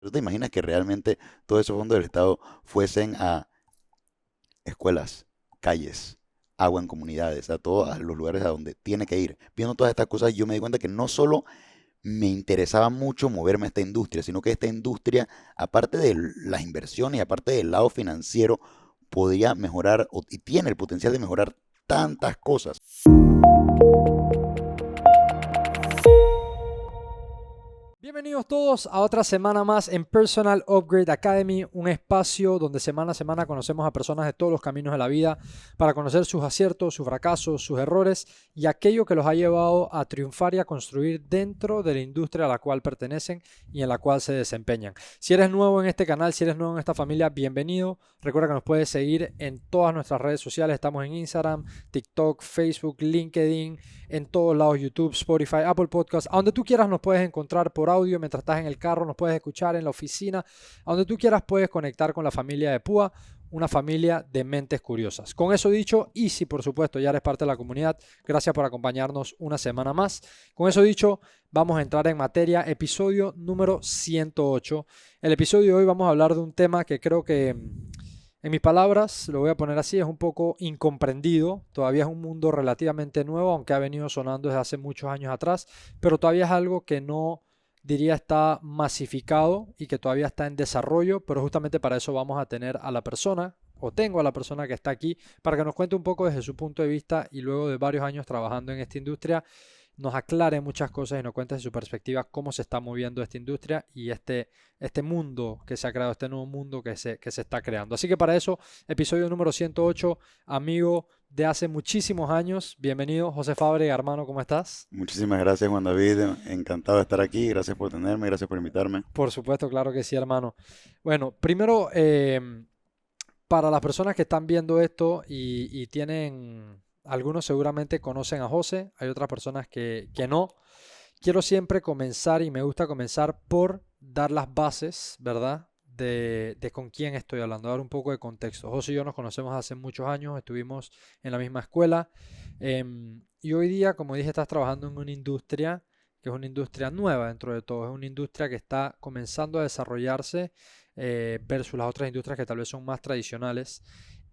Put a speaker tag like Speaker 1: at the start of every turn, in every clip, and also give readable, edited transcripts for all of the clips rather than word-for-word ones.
Speaker 1: ¿Tú te imaginas que realmente todos esos fondos del Estado fuesen a escuelas, calles, agua en comunidades, a todos los lugares a donde tiene que ir? Viendo todas estas cosas, yo me di cuenta que no solo me interesaba mucho moverme a esta industria, sino que esta industria, aparte de las inversiones y aparte del lado financiero, podría mejorar y tiene el potencial de mejorar tantas cosas.
Speaker 2: Bienvenidos todos a otra semana más en Personal Upgrade Academy, un espacio donde semana a semana conocemos a personas de todos los caminos de la vida para conocer sus aciertos, sus fracasos, sus errores y aquello que los ha llevado a triunfar y a construir dentro de la industria a la cual pertenecen y en la cual se desempeñan. Si eres nuevo en este canal, si eres nuevo en esta familia, bienvenido. Recuerda que nos puedes seguir en todas nuestras redes sociales. Estamos en Instagram, TikTok, Facebook, LinkedIn, en todos lados, YouTube, Spotify, Apple Podcasts. A donde tú quieras nos puedes encontrar por audio mientras estás en el carro, nos puedes escuchar en la oficina. A donde tú quieras puedes conectar con la familia de Púa, una familia de mentes curiosas. Con eso dicho, y si por supuesto ya eres parte de la comunidad, gracias por acompañarnos una semana más. Con eso dicho, vamos a entrar en materia, episodio número 108. El episodio de hoy vamos a hablar de un tema que creo que, en mis palabras, lo voy a poner así, es un poco incomprendido. Todavía es un mundo relativamente nuevo, aunque ha venido sonando desde hace muchos años atrás, pero todavía es algo que no diría está masificado y que todavía está en desarrollo, pero justamente para eso vamos a tener a la persona, o tengo a la persona que está aquí, para que nos cuente un poco desde su punto de vista y luego de varios años trabajando en esta industria, nos aclare muchas cosas y nos cuente desde su perspectiva cómo se está moviendo esta industria y este mundo que se ha creado, este nuevo mundo que se está creando. Así que para eso, episodio número 108, amigo de hace muchísimos años. Bienvenido, José Fabre, hermano, ¿cómo estás?
Speaker 1: Muchísimas gracias, Juan David. Encantado de estar aquí. Gracias por tenerme, gracias por invitarme.
Speaker 2: Por supuesto, claro que sí, hermano. Bueno, primero, para las personas que están viendo esto y tienen, algunos seguramente conocen a José, hay otras personas que no. Quiero siempre comenzar y me gusta comenzar por dar las bases, ¿verdad? De con quién estoy hablando, dar un poco de contexto. José y yo nos conocemos hace muchos años, estuvimos en la misma escuela y hoy día, como dije, estás trabajando en una industria que es una industria nueva dentro de todo, es una industria que está comenzando a desarrollarse versus las otras industrias que tal vez son más tradicionales.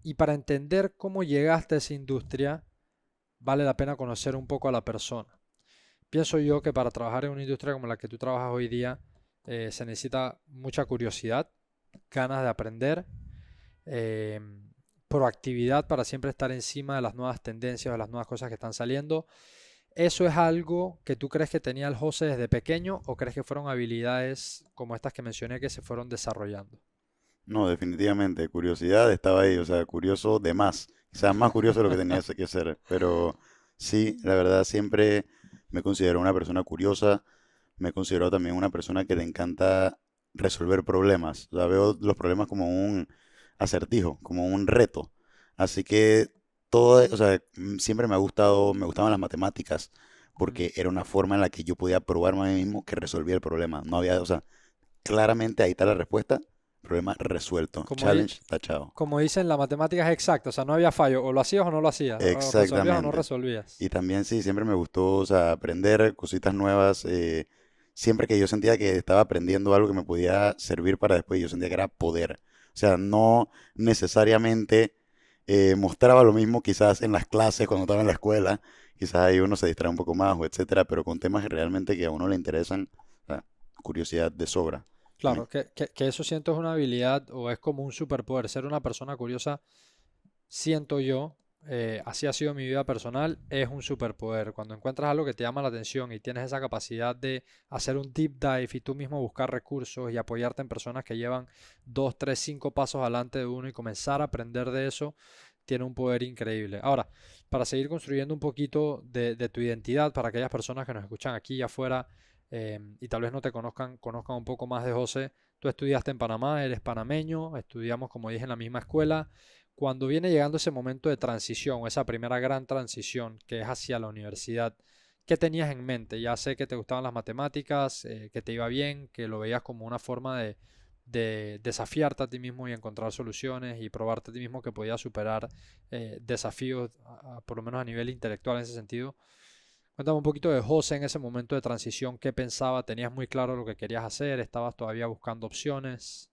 Speaker 2: Y para entender cómo llegaste a esa industria, vale la pena conocer un poco a la persona. Pienso yo que para trabajar en una industria como la que tú trabajas hoy día se necesita mucha curiosidad, ganas de aprender, eh, proactividad para siempre estar encima de las nuevas tendencias, de las nuevas cosas que están saliendo. ¿Eso es algo que tú crees que tenía el José desde pequeño o crees que fueron habilidades como estas que mencioné que se fueron desarrollando?
Speaker 1: No, definitivamente, curiosidad estaba ahí, o sea, curioso de más. Quizás más curioso de lo que tenía que ser. Pero sí, la verdad, siempre me considero una persona curiosa. Me considero también una persona que le encanta resolver problemas. O sea, veo los problemas como un acertijo, como un reto. Así que todo, o sea, siempre me gustaban las matemáticas,
Speaker 2: Mm.
Speaker 1: porque era una forma en la que yo podía probarme a mí mismo que resolvía el problema. No había, o sea, claramente ahí está la respuesta, problema resuelto,
Speaker 2: Como, di-
Speaker 1: challenge tachado.
Speaker 2: como dicen, la matemática es exacta, o sea, no había fallo, o lo hacías o no lo hacías, o resolvías o no
Speaker 1: Exactamente.
Speaker 2: resolvías.
Speaker 1: Y también sí, siempre me gustó, o sea, aprender cositas nuevas. Siempre que yo sentía que estaba aprendiendo algo que me podía servir para después, yo sentía que era poder. O sea, no necesariamente mostraba lo mismo quizás en las clases cuando estaba en la escuela. Quizás ahí uno se distrae un poco más o etcétera, pero con temas que realmente que a uno le interesan, o sea, curiosidad de sobra a mí.
Speaker 2: Claro, que eso siento es una habilidad o es como un superpoder. Ser una persona curiosa, siento yo, así ha sido mi vida personal, es un superpoder. Cuando encuentras algo que te llama la atención y tienes esa capacidad de hacer un deep dive y tú mismo buscar recursos y apoyarte en personas que llevan 2, 3, 5 pasos adelante de uno y comenzar a aprender de eso, tiene un poder increíble. Ahora, para seguir construyendo un poquito de tu identidad, para aquellas personas que nos escuchan aquí y afuera y tal vez no te conozcan un poco más de José, tú estudiaste en Panamá, eres panameño, estudiamos, como dije, en la misma escuela. Cuando viene llegando ese momento de transición, esa primera gran transición que es hacia la universidad, ¿qué tenías en mente? Ya sé que te gustaban las matemáticas, que te iba bien, que lo veías como una forma de desafiarte a ti mismo y encontrar soluciones y probarte a ti mismo que podías superar desafíos, por lo menos a nivel intelectual en ese sentido. Cuéntame un poquito de José en ese momento de transición. ¿Qué pensaba? ¿Tenías muy claro lo que querías hacer? ¿Estabas todavía buscando opciones?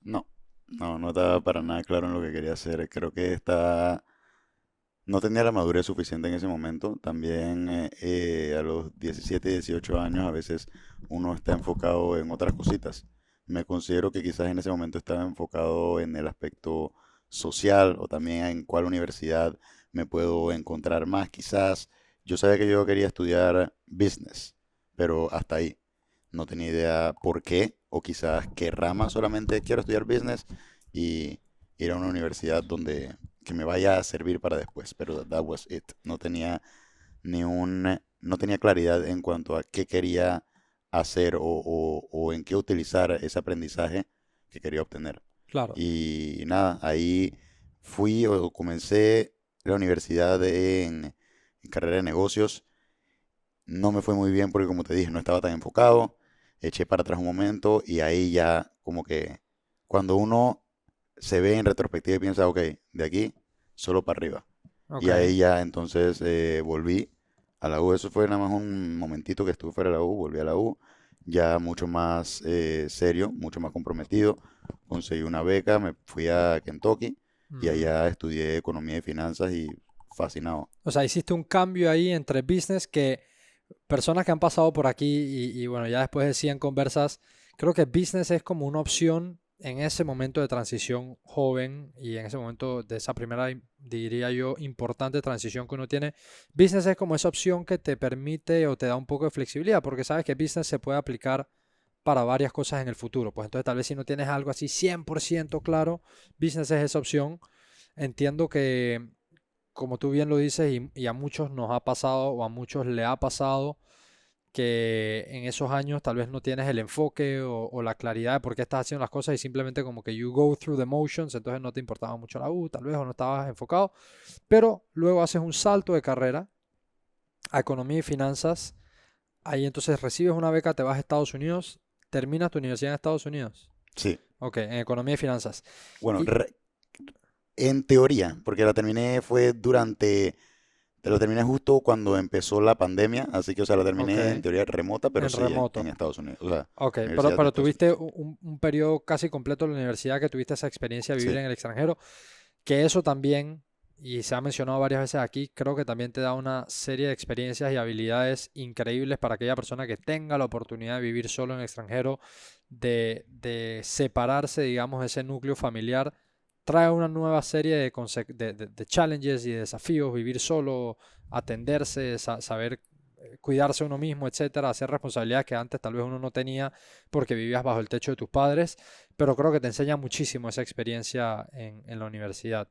Speaker 1: No, no estaba para nada claro en lo que quería hacer. Creo que estaba, no tenía la madurez suficiente en ese momento. También a los 17, 18 años a veces uno está enfocado en otras cositas. Me considero que quizás en ese momento estaba enfocado en el aspecto social o también en cuál universidad me puedo encontrar más. Quizás yo sabía que yo quería estudiar business, pero hasta ahí. No tenía idea por qué o quizás qué rama, solamente quiero estudiar business y ir a una universidad donde que me vaya a servir para después, pero that was it. No tenía no tenía claridad en cuanto a qué quería hacer o en qué utilizar ese aprendizaje que quería obtener.
Speaker 2: Claro.
Speaker 1: Y nada, ahí fui o comencé la universidad en carrera de negocios. No me fue muy bien porque, como te dije, no estaba tan enfocado. Eché para atrás un momento y ahí ya como que cuando uno se ve en retrospectiva y piensa, ok, de aquí solo para arriba.
Speaker 2: Ok.
Speaker 1: Y ahí ya entonces volví a la U. Eso fue nada más un momentito que estuve fuera de la U. Volví a la U ya mucho más serio, mucho más comprometido. Conseguí una beca, me fui a Kentucky y
Speaker 2: Ujú.
Speaker 1: allá estudié economía y finanzas y fascinado.
Speaker 2: O sea, hiciste un cambio ahí entre business que personas que han pasado por aquí y bueno, ya después de 100 conversas, creo que business es como una opción en ese momento de transición joven y en ese momento de esa primera, diría yo, importante transición que uno tiene. Business es como esa opción que te permite o te da un poco de flexibilidad, porque sabes que business se puede aplicar para varias cosas en el futuro. Pues entonces tal vez si no tienes algo así 100% claro, business es esa opción. Entiendo que como tú bien lo dices, y a muchos nos ha pasado o a muchos le ha pasado que en esos años tal vez no tienes el enfoque o la claridad de por qué estás haciendo las cosas y simplemente como que you go through the motions, entonces no te importaba mucho la U, tal vez o no estabas enfocado, pero luego haces un salto de carrera a economía y finanzas, ahí entonces recibes una beca, te vas a Estados Unidos, terminas tu universidad en Estados Unidos.
Speaker 1: Sí,
Speaker 2: Ok, en economía y finanzas.
Speaker 1: bueno,
Speaker 2: Y,
Speaker 1: en teoría, porque la terminé fue lo terminé justo cuando empezó la pandemia, así que, o sea, la
Speaker 2: ok,
Speaker 1: terminé en teoría remota, pero
Speaker 2: en
Speaker 1: sí en
Speaker 2: remoto.
Speaker 1: Estados Unidos, o sea,
Speaker 2: Ok,
Speaker 1: Universidad de
Speaker 2: pero
Speaker 1: Estados
Speaker 2: tuviste
Speaker 1: Unidos.
Speaker 2: un periodo casi completo en la universidad que tuviste esa experiencia de vivir
Speaker 1: Sí,
Speaker 2: en el extranjero, que eso también, y se ha mencionado varias veces aquí, creo que también te da una serie de experiencias y habilidades increíbles para aquella persona que tenga la oportunidad de vivir solo en el extranjero, de separarse, digamos, de ese núcleo familiar. Trae una nueva serie de challenges y de desafíos, vivir solo, atenderse, saber cuidarse uno mismo, etcétera, hacer responsabilidades que antes tal vez uno no tenía porque vivías bajo el techo de tus padres, pero creo que te enseña muchísimo esa experiencia en la universidad.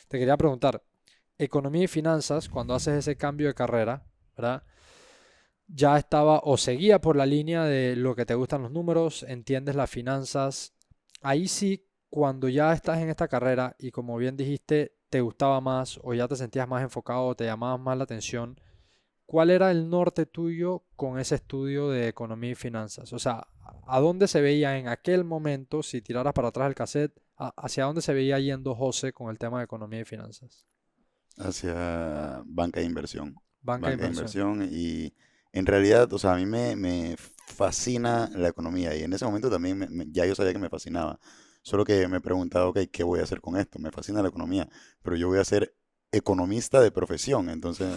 Speaker 2: Te quería preguntar, economía y finanzas, cuando haces ese cambio de carrera, ¿verdad? Ya estaba o seguía por la línea de lo que te gustan los números, entiendes las finanzas. Ahí sí, cuando ya estás en esta carrera y como bien dijiste, te gustaba más o ya te sentías más enfocado o te llamaba más la atención, ¿cuál era el norte tuyo con ese estudio de economía y finanzas? O sea, ¿a dónde se veía en aquel momento, si tiraras para atrás el cassette, hacia dónde se veía yendo José con el tema de economía y finanzas?
Speaker 1: hacia banca de inversión.
Speaker 2: Banca de
Speaker 1: Banca de
Speaker 2: inversión.
Speaker 1: inversión y en realidad, o sea, a mí me fascina la economía y en ese momento también ya yo sabía que me fascinaba. Solo que me preguntaba, ok, ¿qué voy a hacer con esto? Me fascina la economía, pero yo voy a ser economista de profesión, entonces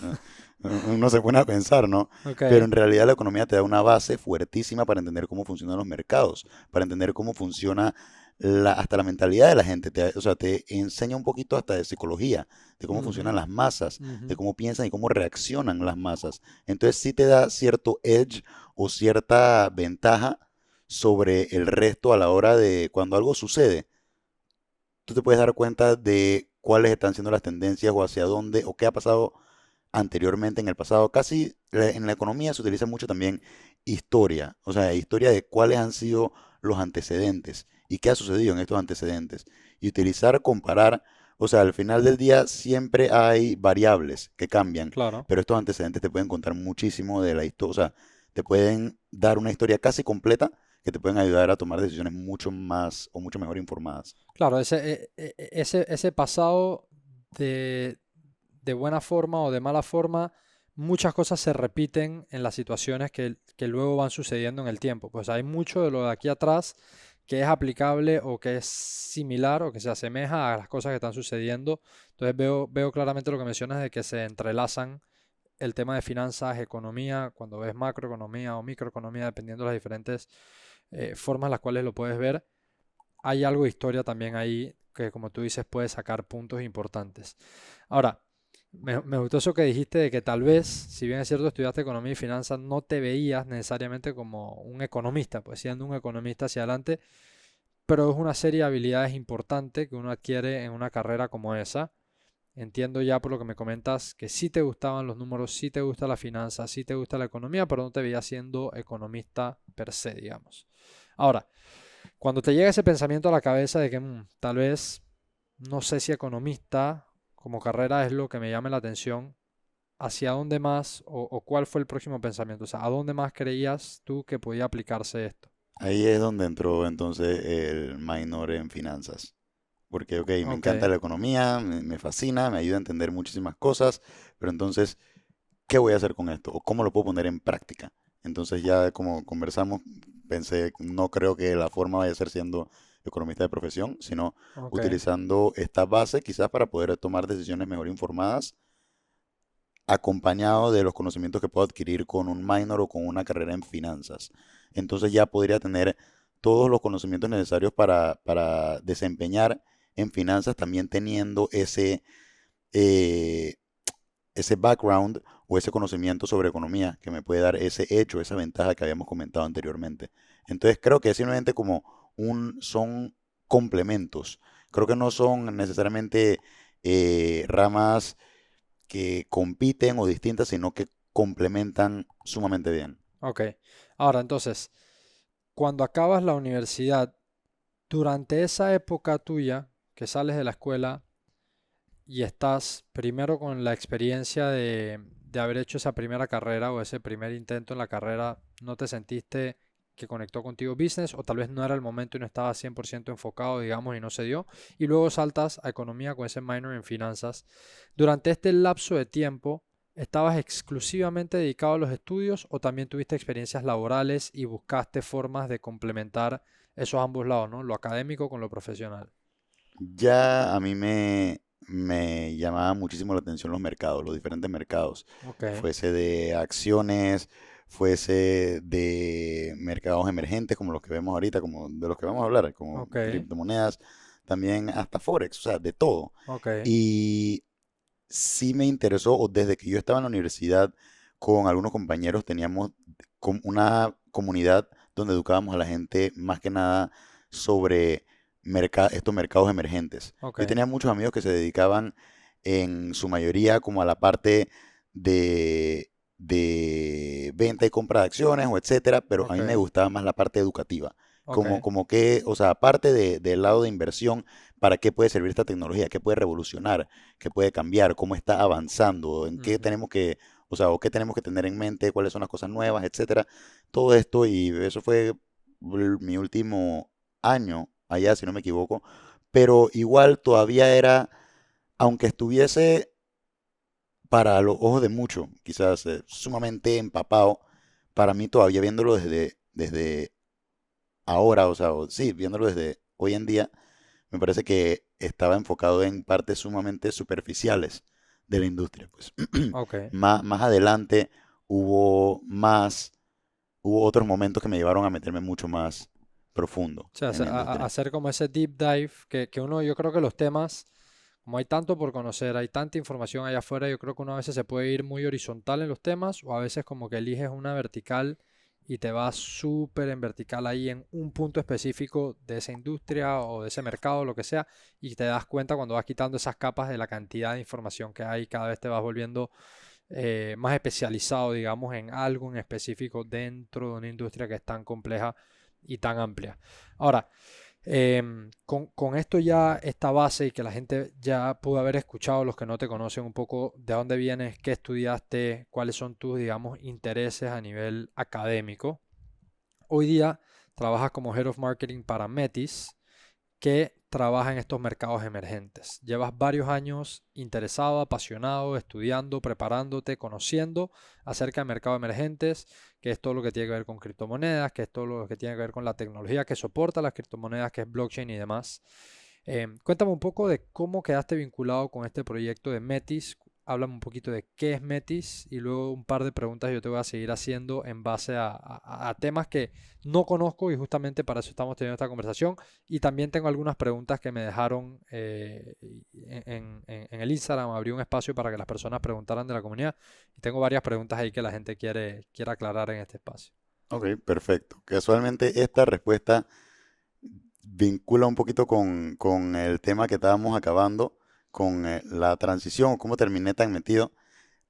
Speaker 1: uno se pone a pensar, ¿no?
Speaker 2: Ok,
Speaker 1: Pero en realidad la economía te da una base fuertísima para entender cómo funcionan los mercados, para entender cómo funciona hasta la mentalidad de la gente, o sea, te enseña un poquito hasta de psicología, de cómo
Speaker 2: ujú,
Speaker 1: funcionan las masas, de
Speaker 2: ujú.
Speaker 1: cómo piensan y cómo reaccionan las masas. Entonces sí te da cierto edge o cierta ventaja sobre el resto a la hora de cuando algo sucede. Tú te puedes dar cuenta de cuáles están siendo las tendencias o hacia dónde o qué ha pasado anteriormente en el pasado. Casi en la economía se utiliza mucho también historia, o sea, historia de cuáles han sido los antecedentes y qué ha sucedido en estos antecedentes. Y utilizar, comparar, o sea, al final del día siempre hay variables que cambian,
Speaker 2: Claro.
Speaker 1: pero estos antecedentes te pueden contar muchísimo de la historia, o sea, te pueden dar una historia casi completa que te pueden ayudar a tomar decisiones mucho más o mucho mejor informadas.
Speaker 2: Claro, ese pasado de buena forma o de mala forma muchas cosas se repiten en las situaciones que luego van sucediendo en el tiempo. Pues hay mucho de lo de aquí atrás que es aplicable o que es similar o que se asemeja a las cosas que están sucediendo. Entonces veo claramente lo que mencionas de que se entrelazan el tema de finanzas, economía, cuando ves macroeconomía o microeconomía, dependiendo de las diferentes formas en las cuales lo puedes ver. Hay algo de historia también ahí que, como tú dices, puede sacar puntos importantes. Ahora, me gustó eso que dijiste de que tal vez, si bien es cierto, estudiaste economía y finanzas, no te veías necesariamente como un economista, pues siendo un economista hacia adelante, pero es una serie de habilidades importantes que uno adquiere en una carrera como esa. Entiendo ya por lo que me comentas que sí te gustaban los números, sí te gusta la finanza, sí te gusta la economía, pero no te veías siendo economista per se, digamos. Ahora, cuando te llega ese pensamiento a la cabeza de que tal vez no sé si economista como carrera es lo que me llame la atención, ¿hacia dónde más o cuál fue el próximo pensamiento? O sea, ¿a dónde más creías tú que podía aplicarse esto?
Speaker 1: Ahí es donde entró entonces el minor en finanzas. Porque, ok, me
Speaker 2: Ok,
Speaker 1: encanta la economía, me fascina, me ayuda a entender muchísimas cosas, pero entonces, ¿qué voy a hacer con esto? ¿O cómo lo puedo poner en práctica? Entonces ya como conversamos, pensé, no creo que la forma vaya a ser siendo economista de profesión, sino
Speaker 2: ok,
Speaker 1: utilizando esta base quizás para poder tomar decisiones mejor informadas, acompañado de los conocimientos que puedo adquirir con un minor o con una carrera en finanzas. Entonces ya podría tener todos los conocimientos necesarios para desempeñar en finanzas, también teniendo eh, ese background o ese conocimiento sobre economía que me puede dar ese hecho, esa ventaja que habíamos comentado anteriormente. Entonces creo que es simplemente como son complementos. Creo que no son necesariamente ramas que compiten o distintas, sino que complementan sumamente bien.
Speaker 2: ok. Ahora, entonces, cuando acabas la universidad, durante esa época tuya, que sales de la escuela y estás primero con la experiencia de haber hecho esa primera carrera o ese primer intento en la carrera, ¿no te sentiste que conectó contigo business o tal vez no era el momento y no estabas 100% enfocado, digamos, y no se dio? Y luego saltas a economía con ese minor en finanzas. Durante este lapso de tiempo, ¿estabas exclusivamente dedicado a los estudios o también tuviste experiencias laborales y buscaste formas de complementar esos ambos lados, ¿no? Lo académico con lo profesional.
Speaker 1: Ya a mí me llamaba muchísimo la atención los mercados, los diferentes mercados,
Speaker 2: Ok,
Speaker 1: fuese de acciones, fuese de mercados emergentes como los que vemos ahorita, como de los que vamos a hablar, como
Speaker 2: ok,
Speaker 1: criptomonedas, también hasta Forex, o sea, de todo.
Speaker 2: ok,
Speaker 1: Y sí me interesó, o desde que yo estaba en la universidad con algunos compañeros, teníamos una comunidad donde educábamos a la gente más que nada sobre estos mercados emergentes.
Speaker 2: ok,
Speaker 1: Yo tenía muchos amigos que se dedicaban en su mayoría como a la parte de venta y compra de acciones o etcétera, pero a
Speaker 2: ok,
Speaker 1: mí me gustaba más la parte educativa.
Speaker 2: ok.
Speaker 1: Como que, o sea, aparte del lado de inversión, ¿para qué puede servir esta tecnología? ¿Qué puede revolucionar? ¿Qué puede cambiar? ¿Cómo está avanzando? ¿En qué
Speaker 2: Ujú.
Speaker 1: tenemos que, o sea, o qué tenemos que tener en mente? ¿Cuáles son las cosas nuevas, etcétera? Todo esto, y eso fue mi último año allá, si no me equivoco, pero igual todavía era, aunque estuviese para los ojos de muchos, quizás sumamente empapado, para mí todavía viéndolo desde ahora, o sea, sí, viéndolo desde hoy en día, me parece que estaba enfocado en partes sumamente superficiales de la industria, pues.
Speaker 2: Ok.
Speaker 1: Más adelante hubo otros momentos que me llevaron a meterme mucho más profundo
Speaker 2: O sea,
Speaker 1: en la industria.
Speaker 2: hacer como ese deep dive que uno, yo creo que los temas, como hay tanto por conocer, hay tanta información allá afuera, yo creo que uno a veces se puede ir muy horizontal en los temas o a veces como que eliges una vertical y te vas súper en vertical ahí en un punto específico de esa industria o de ese mercado, lo que sea, y te das cuenta cuando vas quitando esas capas de la cantidad de información que hay, cada vez te vas volviendo más especializado, digamos, en algo en específico dentro de una industria que es tan compleja y tan amplia. Ahora, con esto ya, esta base y que la gente ya pudo haber escuchado, los que no te conocen un poco de dónde vienes, qué estudiaste, cuáles son tus, digamos, intereses a nivel académico. Hoy día trabajas como Head of Marketing para Metis, que trabaja en estos mercados emergentes. Llevas varios años interesado, apasionado, estudiando, preparándote, conociendo acerca de mercados emergentes, que es todo lo que tiene que ver con criptomonedas, que es todo lo que tiene que ver con la tecnología que soporta las criptomonedas, que es blockchain y demás. Cuéntame un poco de cómo quedaste vinculado con este proyecto de Metis. Háblame un poquito de qué es Metis y luego un par de preguntas yo te voy a seguir haciendo en base a temas que no conozco y justamente para eso estamos teniendo esta conversación. Y también tengo algunas preguntas que me dejaron en el Instagram. Abrí un espacio para que las personas preguntaran de la comunidad y tengo varias preguntas ahí que la gente quiere aclarar en este espacio.
Speaker 1: Ok, perfecto. Casualmente esta respuesta vincula un poquito con el tema que estábamos acabando, con la transición, cómo terminé tan metido.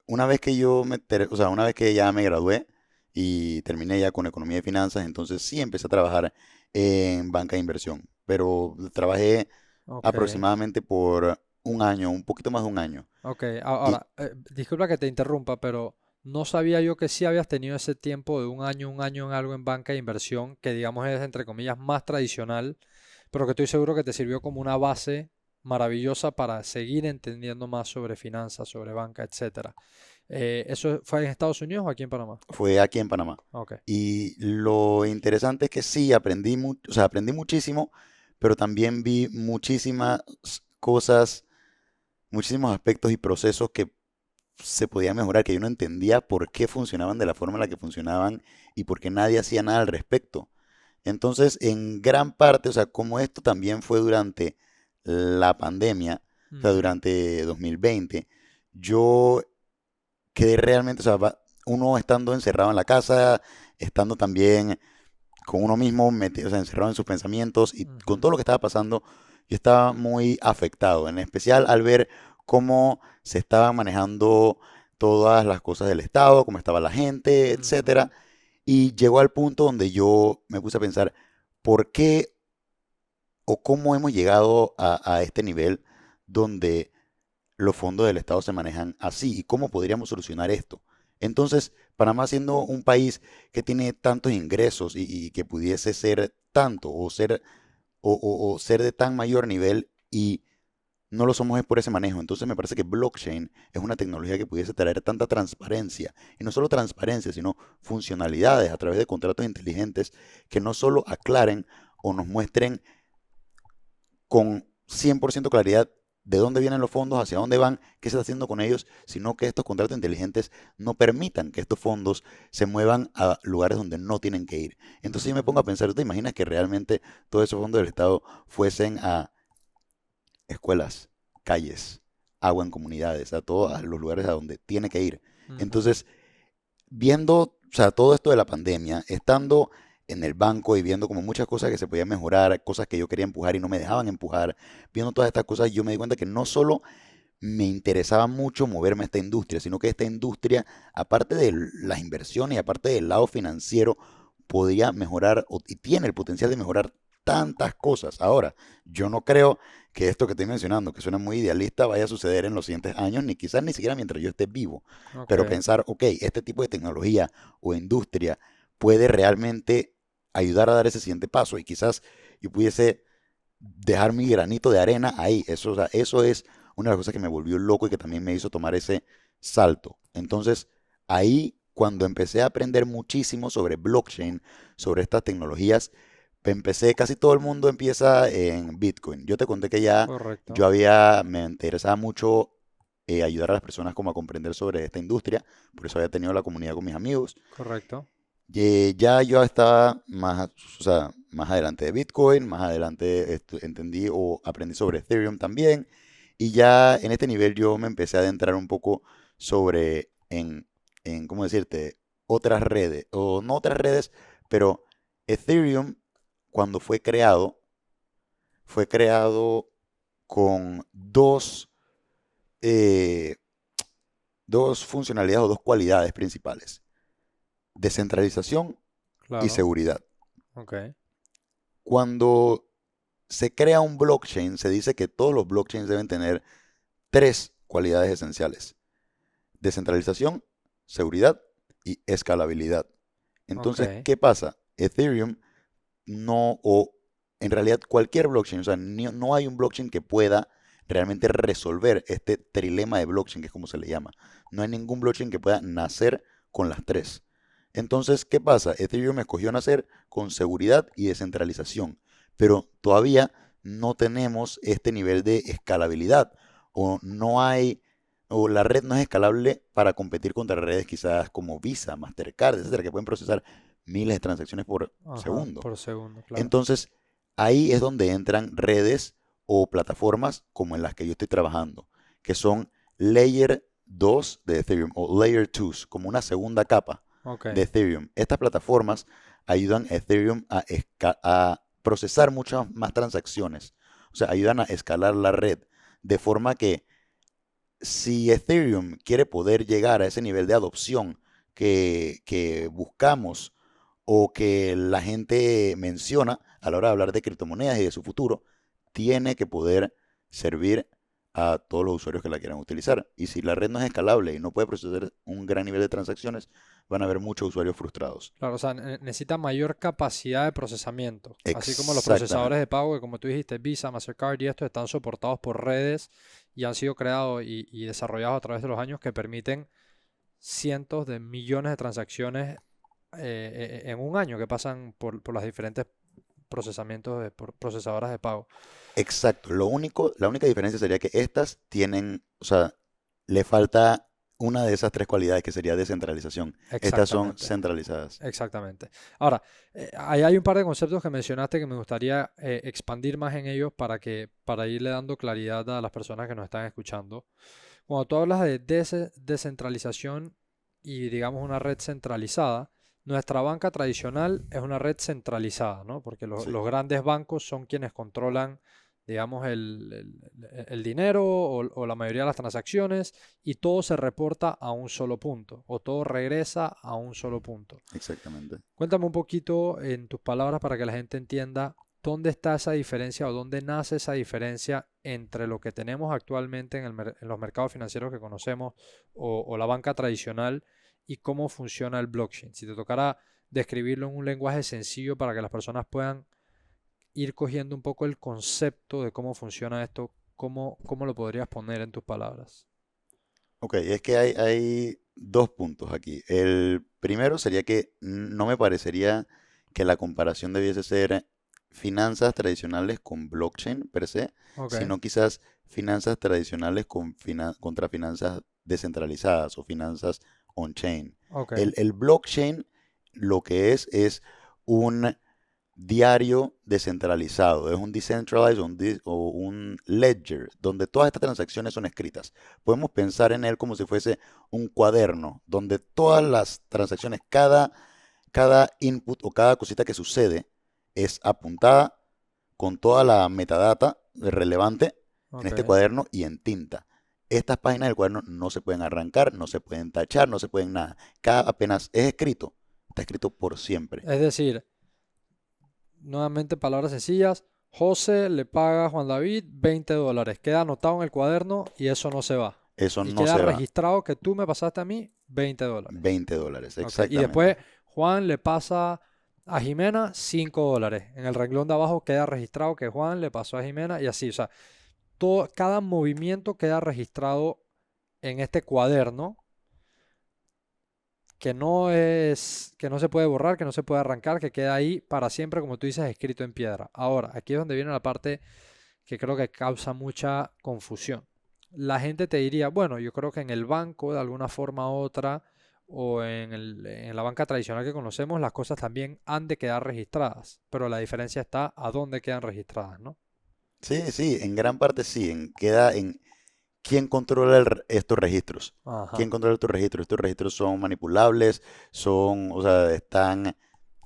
Speaker 1: Una vez que o sea, una vez que ya me gradué y terminé ya con economía y finanzas, entonces sí empecé a trabajar en banca de inversión, pero trabajé
Speaker 2: Ok,
Speaker 1: aproximadamente por un año, un poquito más de un año.
Speaker 2: ok.
Speaker 1: Y
Speaker 2: Ahora, disculpa que te interrumpa, pero no sabía yo que sí habías tenido ese tiempo de un año en algo en banca de inversión, que digamos es entre comillas más tradicional, pero que estoy seguro que te sirvió como una base maravillosa para seguir entendiendo más sobre finanzas, sobre banca, etcétera. ¿Eso fue en Estados Unidos o aquí en Panamá?
Speaker 1: fue aquí en Panamá.
Speaker 2: Ok.
Speaker 1: Y lo interesante es que sí, o sea, aprendí muchísimo, pero también vi muchísimas cosas, muchísimos aspectos y procesos que se podían mejorar, que yo no entendía por qué funcionaban de la forma en la que funcionaban y por qué nadie hacía nada al respecto. Entonces, en gran parte, o sea, como esto también fue durante la pandemia, o sea,
Speaker 2: Ujú,
Speaker 1: durante 2020, yo quedé realmente, o sea, uno estando encerrado en la casa, estando también con uno mismo, o sea, encerrado en sus pensamientos y con
Speaker 2: ujú,
Speaker 1: todo lo que estaba pasando, yo estaba muy afectado, en especial al ver cómo se estaban manejando todas las cosas del Estado, cómo estaba la gente,
Speaker 2: ujú,
Speaker 1: etcétera. Y llegó al punto donde yo me puse a pensar, ¿por qué o cómo hemos llegado a este nivel donde los fondos del Estado se manejan así y cómo podríamos solucionar esto? Entonces, Panamá siendo un país que tiene tantos ingresos y que pudiese ser tanto o ser de tan mayor nivel y no lo somos es por ese manejo. Entonces me parece que blockchain es una tecnología que pudiese traer tanta transparencia. Y no solo transparencia, sino funcionalidades a través de contratos inteligentes que no solo aclaren o nos muestren con 100% claridad de dónde vienen los fondos, hacia dónde van, qué se está haciendo con ellos, sino que estos contratos inteligentes no permitan que estos fondos se muevan a lugares donde no tienen que ir. Entonces yo me pongo a
Speaker 2: ujú,
Speaker 1: pensar, ¿tú te imaginas que realmente todos esos fondos del Estado fuesen a escuelas, calles, agua en comunidades, a todos los lugares a donde tiene que ir?
Speaker 2: ujú,
Speaker 1: Entonces, viendo, o sea, todo esto de la pandemia, estando en el banco y viendo como muchas cosas que se podían mejorar, cosas que yo quería empujar y no me dejaban empujar, viendo todas estas cosas, yo me di cuenta que no solo me interesaba mucho moverme a esta industria, sino que esta industria, aparte de las inversiones y aparte del lado financiero, podía mejorar y tiene el potencial de mejorar tantas cosas. Ahora, yo no creo que esto que estoy mencionando, que suena muy idealista, vaya a suceder en los siguientes años, ni quizás ni siquiera mientras yo esté vivo. Pero
Speaker 2: ok.
Speaker 1: pensar, ok, este tipo de tecnología o industria puede realmente ayudar a dar ese siguiente paso y quizás yo pudiese dejar mi granito de arena ahí. Eso, o sea, eso es una de las cosas que me volvió loco y que también me hizo tomar ese salto. Entonces, ahí cuando empecé a aprender muchísimo sobre blockchain, sobre estas tecnologías, empecé, casi todo el mundo empieza en Bitcoin. Yo te conté que ya
Speaker 2: Correcto,
Speaker 1: me interesaba mucho ayudar a las personas como a comprender sobre esta industria, por eso había tenido la comunidad con mis amigos.
Speaker 2: correcto.
Speaker 1: Ya yo estaba más, o sea, más adelante de Bitcoin, más adelante entendí o aprendí sobre Ethereum también, y ya en este nivel yo me empecé a adentrar un poco sobre, ¿cómo decirte? Otras redes, o no otras redes, pero Ethereum, cuando fue creado con eh, dos funcionalidades o dos cualidades principales: descentralización y
Speaker 2: Claro.
Speaker 1: seguridad.
Speaker 2: Ok.
Speaker 1: Cuando se crea un blockchain, se dice que todos los blockchains deben tener tres cualidades esenciales: descentralización, seguridad y escalabilidad. Entonces,
Speaker 2: Ok.
Speaker 1: ¿qué pasa? Ethereum no, o en realidad cualquier blockchain, o sea, no hay un blockchain que pueda realmente resolver este trilema de blockchain, que es como se le llama. No hay ningún blockchain que pueda nacer con las tres. Entonces, ¿qué pasa? Ethereum escogió nacer con seguridad y descentralización, pero todavía no tenemos este nivel de escalabilidad o no hay o la red no es escalable para competir contra redes quizás como Visa, Mastercard, etcétera, que pueden procesar miles de transacciones por
Speaker 2: Ajá,
Speaker 1: segundo.
Speaker 2: por segundo, claro.
Speaker 1: Entonces, ahí es donde entran redes o plataformas como en las que yo estoy trabajando, que son Layer 2 de Ethereum o Layer 2, como una segunda capa
Speaker 2: Ok,
Speaker 1: de Ethereum. Estas plataformas ayudan a Ethereum a procesar muchas más transacciones. O sea, ayudan a escalar la red de forma que si Ethereum quiere poder llegar a ese nivel de adopción que buscamos o que la gente menciona a la hora de hablar de criptomonedas y de su futuro, tiene que poder servir a todos los usuarios que la quieran utilizar. Y si la red no es escalable y no puede procesar un gran nivel de transacciones, van a haber muchos usuarios frustrados.
Speaker 2: claro, o sea, necesita mayor capacidad de procesamiento, así como los procesadores
Speaker 1: Exactamente.
Speaker 2: de pago que como tú dijiste, Visa, Mastercard y estos están soportados por redes y han sido creados y desarrollados a través de los años que permiten cientos de millones de transacciones en un año que pasan por las diferentes procesamientos de procesadoras de pago.
Speaker 1: Exacto. La única diferencia sería que estas tienen, o sea, le falta una de esas tres cualidades que sería descentralización. Estas son
Speaker 2: Exactamente.
Speaker 1: centralizadas.
Speaker 2: Exactamente. Ahora, ahí hay un par de conceptos que mencionaste que me gustaría expandir más en ellos para irle dando claridad a las personas que nos están escuchando. Cuando tú hablas de descentralización y digamos una red centralizada, nuestra banca tradicional es una red centralizada, ¿no? Porque
Speaker 1: Sí,
Speaker 2: los grandes bancos son quienes controlan, digamos, el dinero o la mayoría de las transacciones y todo se reporta a un solo punto o todo regresa a un solo punto.
Speaker 1: exactamente.
Speaker 2: Cuéntame un poquito en tus palabras para que la gente entienda dónde está esa diferencia o dónde nace esa diferencia entre lo que tenemos actualmente en los mercados financieros que conocemos o la banca tradicional y cómo funciona el blockchain. Si te tocara describirlo en un lenguaje sencillo para que las personas puedan ir cogiendo un poco el concepto de cómo funciona esto, cómo lo podrías poner en tus palabras.
Speaker 1: Ok, es que hay dos puntos aquí. El primero sería que no me parecería que la comparación debiese ser finanzas tradicionales con blockchain per se,
Speaker 2: Ok,
Speaker 1: sino quizás finanzas tradicionales contra finanzas descentralizadas o finanzas on-chain.
Speaker 2: ok,
Speaker 1: El blockchain lo que es un diario descentralizado, es un decentralized o un ledger, donde todas estas transacciones son escritas. Podemos pensar en él como si fuese un cuaderno, donde todas las transacciones, cada input o cada cosita que sucede es apuntada con toda la metadata relevante en
Speaker 2: ok.
Speaker 1: este cuaderno y en tinta. Estas páginas del cuaderno no se pueden arrancar, no se pueden tachar, no se pueden nada. Cada apenas es escrito, está escrito por siempre.
Speaker 2: Es decir, nuevamente, palabras sencillas. José le paga a Juan David $20. Queda anotado en el cuaderno y eso no se va.
Speaker 1: Eso
Speaker 2: Y
Speaker 1: no
Speaker 2: queda
Speaker 1: se va.
Speaker 2: registrado que tú me pasaste a mí $20.
Speaker 1: $20,
Speaker 2: Ok, y después
Speaker 1: exactamente.
Speaker 2: Juan le pasa a Jimena $5. En el renglón de abajo queda registrado que Juan le pasó a Jimena y así. O sea, cada movimiento queda registrado en este cuaderno que no se puede borrar, que no se puede arrancar, que queda ahí para siempre, como tú dices, escrito en piedra. Ahora, aquí es donde viene la parte que creo que causa mucha confusión. La gente te diría, bueno, yo creo que en el banco, de alguna forma u otra, o en la banca tradicional que conocemos, las cosas también han de quedar registradas, pero la diferencia está a dónde quedan registradas, ¿no?
Speaker 1: Sí, sí, en gran parte sí. Queda en quién controla estos registros. ¿Quién
Speaker 2: Ajá.
Speaker 1: controla estos registros? Estos registros son manipulables, o sea, están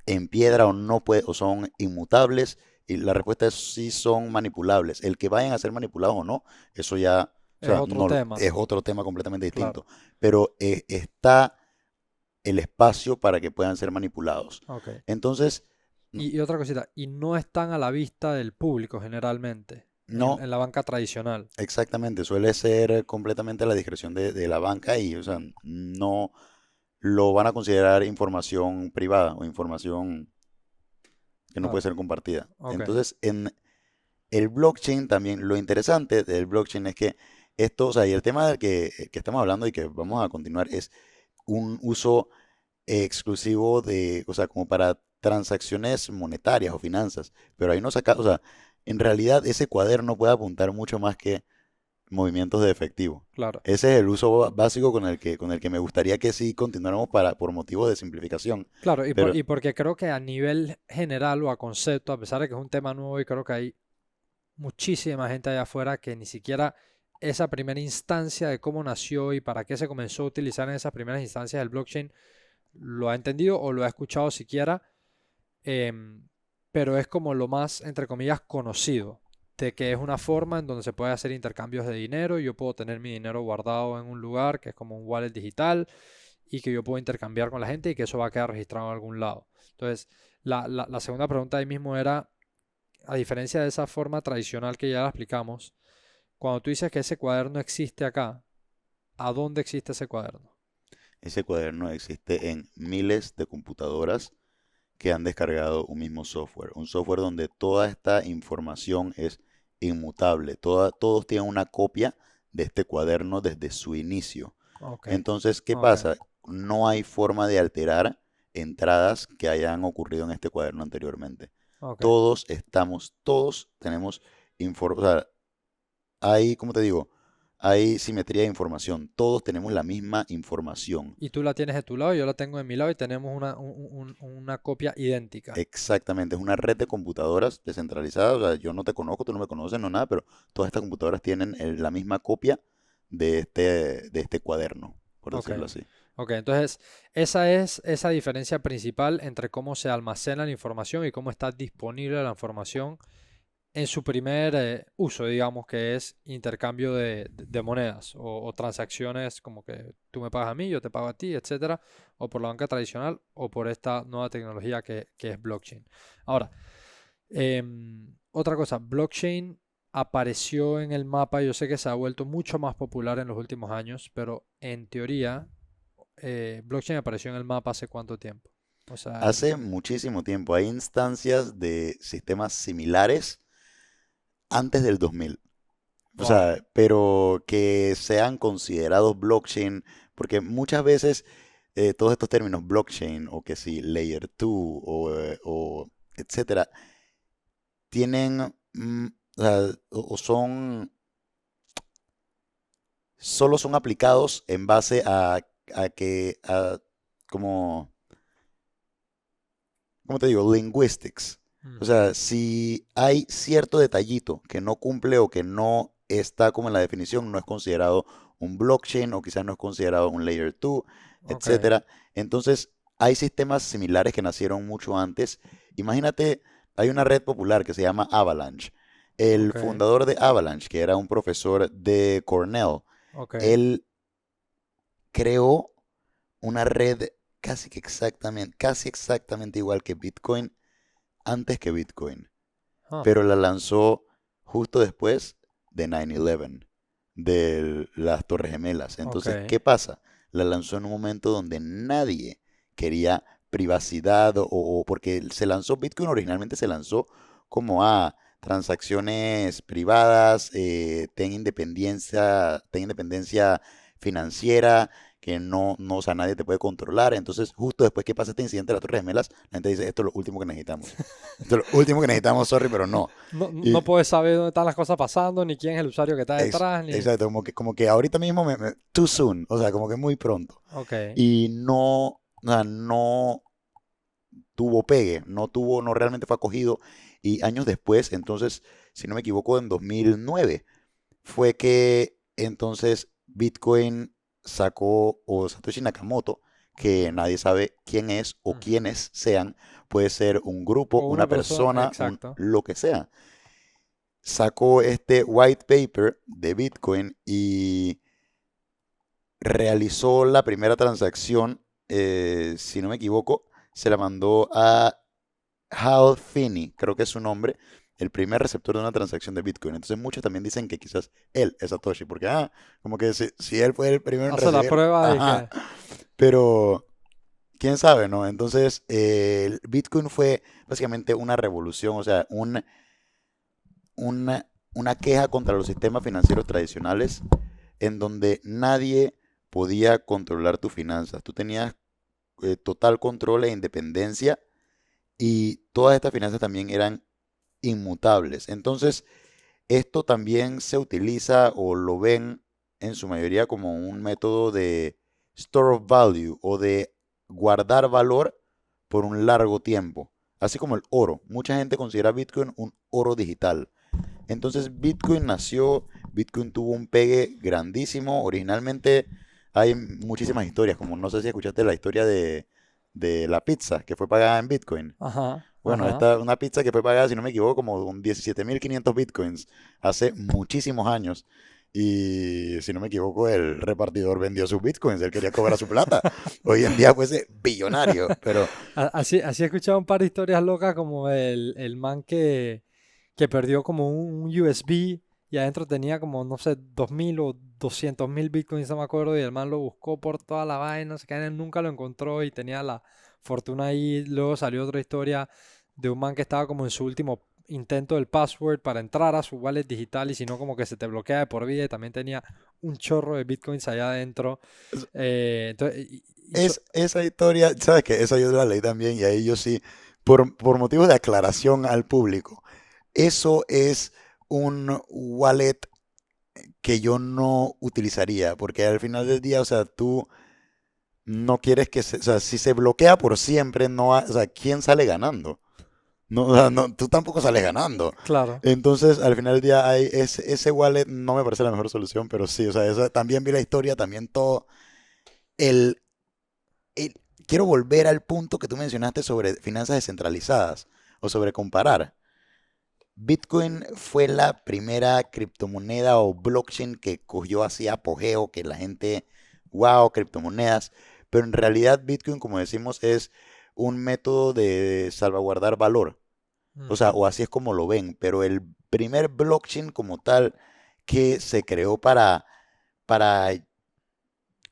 Speaker 1: en piedra o no puede, o son inmutables. Y la respuesta es sí son manipulables. El que vayan a ser manipulados o no, eso ya, o
Speaker 2: Es
Speaker 1: sea,
Speaker 2: otro
Speaker 1: no,
Speaker 2: tema,
Speaker 1: es otro tema completamente
Speaker 2: claro.
Speaker 1: distinto. Pero está el espacio para que puedan ser manipulados.
Speaker 2: Ok.
Speaker 1: Entonces,
Speaker 2: Y otra cosita, y no están a la vista del público generalmente
Speaker 1: no,
Speaker 2: en la banca tradicional.
Speaker 1: exactamente, suele ser completamente a la discreción de la banca y, o sea, no lo van a considerar información privada o información que no puede
Speaker 2: Claro.
Speaker 1: ser compartida.
Speaker 2: Ok.
Speaker 1: Entonces, en el blockchain también, lo interesante del blockchain es que esto, o sea, y el tema del que estamos hablando y que vamos a continuar es un uso exclusivo de, o sea, como para transacciones monetarias o finanzas, pero ahí no saca, o sea, en realidad ese cuaderno puede apuntar mucho más que movimientos de efectivo.
Speaker 2: Claro.
Speaker 1: Ese es el uso básico con el que me gustaría que sí continuáramos por motivos de simplificación.
Speaker 2: Claro,
Speaker 1: Pero
Speaker 2: y porque creo que a nivel general o a concepto, a pesar de que es un tema nuevo y creo que hay muchísima gente allá afuera que ni siquiera esa primera instancia de cómo nació y para qué se comenzó a utilizar en esas primeras instancias del blockchain lo ha entendido o lo ha escuchado siquiera, em, pero es como lo más, entre comillas, conocido, de que es una forma en donde se puede hacer intercambios de dinero. Yo puedo tener mi dinero guardado en un lugar que es como un wallet digital y que yo puedo intercambiar con la gente y que eso va a quedar registrado en algún lado. Entonces, la segunda pregunta ahí mismo era, a diferencia de esa forma tradicional que ya la explicamos, cuando tú dices que ese cuaderno existe acá, ¿a dónde existe ese cuaderno?
Speaker 1: ese cuaderno existe en miles de computadoras que han descargado un mismo software, un software donde toda esta información es inmutable, todos tienen una copia de este cuaderno desde su inicio.
Speaker 2: Ok,
Speaker 1: Entonces, ¿qué
Speaker 2: ok,
Speaker 1: pasa? No hay forma de alterar entradas que hayan ocurrido en este cuaderno anteriormente.
Speaker 2: ok.
Speaker 1: Todos tenemos información, o sea, hay, ¿cómo te digo? Hay simetría de información, todos tenemos la misma información.
Speaker 2: Y tú la tienes de tu lado, yo la tengo de mi lado y tenemos una copia idéntica.
Speaker 1: Exactamente, es una red de computadoras descentralizadas. O sea, yo no te conozco, tú no me conoces, no nada, pero todas estas computadoras tienen la misma copia de este cuaderno, por
Speaker 2: Ok,
Speaker 1: decirlo así.
Speaker 2: ok. Entonces, esa es esa diferencia principal entre cómo se almacena la información y cómo está disponible la información en su primer uso, digamos, que es intercambio de monedas o transacciones como que tú me pagas a mí, yo te pago a ti, etcétera, o por la banca tradicional o por esta nueva tecnología que es blockchain. Ahora, otra cosa, blockchain apareció en el mapa, yo sé que se ha vuelto mucho más popular en los últimos años, pero en teoría, blockchain apareció en el mapa hace cuánto tiempo. O sea,
Speaker 1: Hace muchísimo tiempo hay instancias de sistemas similares antes del 2000. O
Speaker 2: wow.
Speaker 1: sea, pero que sean considerados blockchain, porque muchas veces todos estos términos blockchain o que si layer 2 o etcétera, tienen, o sea, o solo son aplicados en base como, ¿cómo te digo? Linguistics. O
Speaker 2: Ujú.
Speaker 1: sea, si hay cierto detallito que no cumple o que no está como en la definición, no es considerado un blockchain o quizás no es considerado un layer 2,
Speaker 2: Ok.
Speaker 1: etcétera. Entonces, hay sistemas similares que nacieron mucho antes. Imagínate, hay una red popular que se llama Avalanche. El
Speaker 2: Ok,
Speaker 1: fundador de Avalanche, que era un profesor de Cornell,
Speaker 2: ok.
Speaker 1: él creó una red casi exactamente igual que Bitcoin antes que Bitcoin,
Speaker 2: Ah,
Speaker 1: pero la lanzó justo después de 9/11, de las Torres Gemelas.
Speaker 2: ok.
Speaker 1: Entonces, ¿qué pasa? La lanzó en un momento donde nadie quería privacidad o porque se lanzó Bitcoin originalmente se lanzó como a transacciones privadas, ten independencia financiera, que no, o sea, nadie te puede controlar. Entonces, justo después que pasa este incidente de las Torres Gemelas, la gente dice, esto es lo último que necesitamos. Esto es lo último que necesitamos, sorry, pero no.
Speaker 2: No,
Speaker 1: Y
Speaker 2: no puedes saber dónde están las cosas pasando, ni quién es el usuario que está detrás, ni...
Speaker 1: exacto, como que ahorita mismo too soon, o sea, como que muy pronto.
Speaker 2: Ok,
Speaker 1: Y no, o sea, no tuvo pegue, no realmente fue acogido. Y años después, entonces, si no me equivoco, en 2009, fue que entonces Bitcoin sacó, o Satoshi Nakamoto, que nadie sabe quién es o
Speaker 2: ujú.
Speaker 1: quiénes sean, puede ser un grupo,
Speaker 2: O una
Speaker 1: una
Speaker 2: persona,
Speaker 1: persona,
Speaker 2: exacto.
Speaker 1: lo que sea. Sacó este white paper de Bitcoin y realizó la primera transacción, si no me equivoco, se la mandó a Hal Finney, creo que es su nombre, el primer receptor de una transacción de Bitcoin. Entonces muchos también dicen que quizás él es Satoshi, porque, como que si él fue el primero en
Speaker 2: Hace la
Speaker 1: recibir,
Speaker 2: prueba y
Speaker 1: ajá,
Speaker 2: que...
Speaker 1: pero quién sabe, ¿no? Entonces, el Bitcoin fue básicamente una revolución, o sea, una queja contra los sistemas financieros tradicionales en donde nadie podía controlar tus finanzas. Tú tenías total control e independencia y todas estas finanzas también eran inmutables. Entonces, esto también se utiliza o lo ven en su mayoría como un método de store of value o de guardar valor por un largo tiempo, así como el oro. Mucha gente considera Bitcoin un oro digital. Entonces Bitcoin nació, Bitcoin tuvo un pegue grandísimo. Originalmente hay muchísimas historias, como no sé si escuchaste la historia de la pizza que fue pagada en Bitcoin.
Speaker 2: Ajá,
Speaker 1: Bueno,
Speaker 2: ajá.
Speaker 1: esta una pizza que fue pagada, si no me equivoco, como con 17.500 bitcoins hace muchísimos años. Y si no me equivoco, el repartidor vendió sus bitcoins, él quería cobrar su plata. Hoy en día fuese billonario, pero
Speaker 2: Así he escuchado un par de historias locas como el man que perdió como un USB y adentro tenía como, no sé, 2.000 o 200.000 bitcoins, no me acuerdo, y el man lo buscó por toda la vaina, no sé qué, él nunca lo encontró y tenía la fortuna ahí. Luego salió otra historia de un man que estaba como en su último intento del password para entrar a su wallet digital y si no como que se te bloquea de por vida y también tenía un chorro de bitcoins allá adentro. Entonces,
Speaker 1: es esa historia, ¿sabes qué? Esa yo la leí también y ahí yo sí, por motivos de aclaración al público, eso es un wallet que yo no utilizaría, porque al final del día, o sea, tú no quieres o sea, si se bloquea por siempre, no, o sea, ¿quién sale ganando? No, o sea, no, tú tampoco sales ganando.
Speaker 2: claro.
Speaker 1: Entonces, al final del día, ese wallet no me parece la mejor solución, pero sí, o sea, también vi la historia, también todo. El, el- quiero volver al punto que tú mencionaste sobre finanzas descentralizadas o sobre comparar. Bitcoin fue la primera criptomoneda o blockchain que cogió así apogeo, que la gente, wow, criptomonedas, pero en realidad Bitcoin, como decimos, es un método de salvaguardar valor. O sea,
Speaker 2: Ujú.
Speaker 1: o así es como lo ven, pero el primer blockchain como tal que se creó para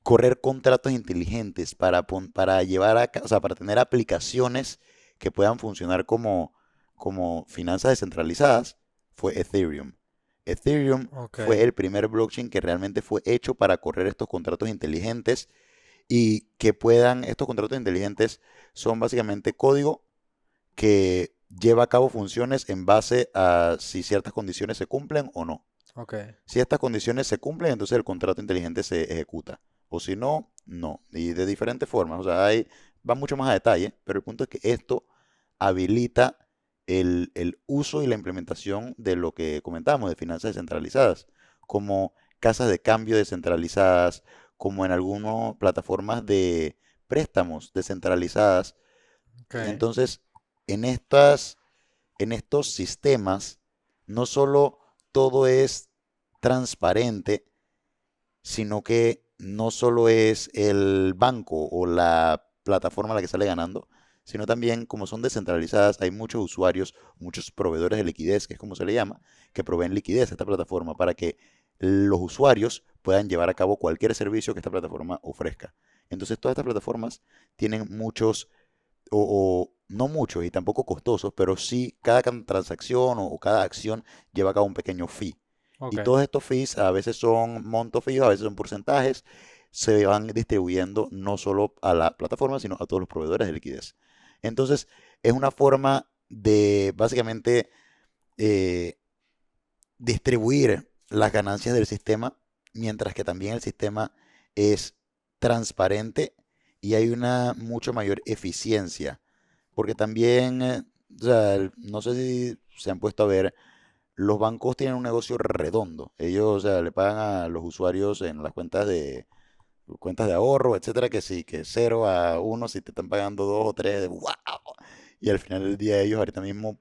Speaker 1: correr contratos inteligentes, para llevar o sea, para tener aplicaciones que puedan funcionar como finanzas descentralizadas, fue Ethereum. Ethereum
Speaker 2: Ok.
Speaker 1: fue el primer blockchain que realmente fue hecho para correr estos contratos inteligentes y que puedan, estos contratos inteligentes son básicamente código que lleva a cabo funciones en base a si ciertas condiciones se cumplen o no.
Speaker 2: Ok.
Speaker 1: Si estas condiciones se cumplen, entonces el contrato inteligente se ejecuta. O si no, no. Y de diferentes formas. O sea, va mucho más a detalle, pero el punto es que esto habilita el uso y la implementación de lo que comentábamos, de finanzas descentralizadas, como casas de cambio descentralizadas, como en algunas plataformas de préstamos descentralizadas.
Speaker 2: Ok.
Speaker 1: Entonces, en estos sistemas, no solo todo es transparente, sino que no solo es el banco o la plataforma la que sale ganando, sino también como son descentralizadas, hay muchos usuarios, muchos proveedores de liquidez, que es como se le llama, que proveen liquidez a esta plataforma para que los usuarios puedan llevar a cabo cualquier servicio que esta plataforma ofrezca. Entonces todas estas plataformas tienen muchos o no muchos y tampoco costosos, pero sí cada transacción o cada acción lleva a cabo un pequeño fee. Y
Speaker 2: Ok.
Speaker 1: todos estos fees a veces son montos fijos, a veces son porcentajes, se van distribuyendo no solo a la plataforma, sino a todos los proveedores de liquidez. Entonces, es una forma de básicamente eh, distribuir las ganancias del sistema, mientras que también el sistema es transparente y hay una mucho mayor eficiencia. Porque también, o sea, no sé si se han puesto a ver, los bancos tienen un negocio redondo. Ellos, o sea, le pagan a los usuarios en las cuentas de ahorro, etcétera, que sí, que 0 a 1, si te están pagando 2 o 3, ¡wow! Y al final del día ellos ahorita mismo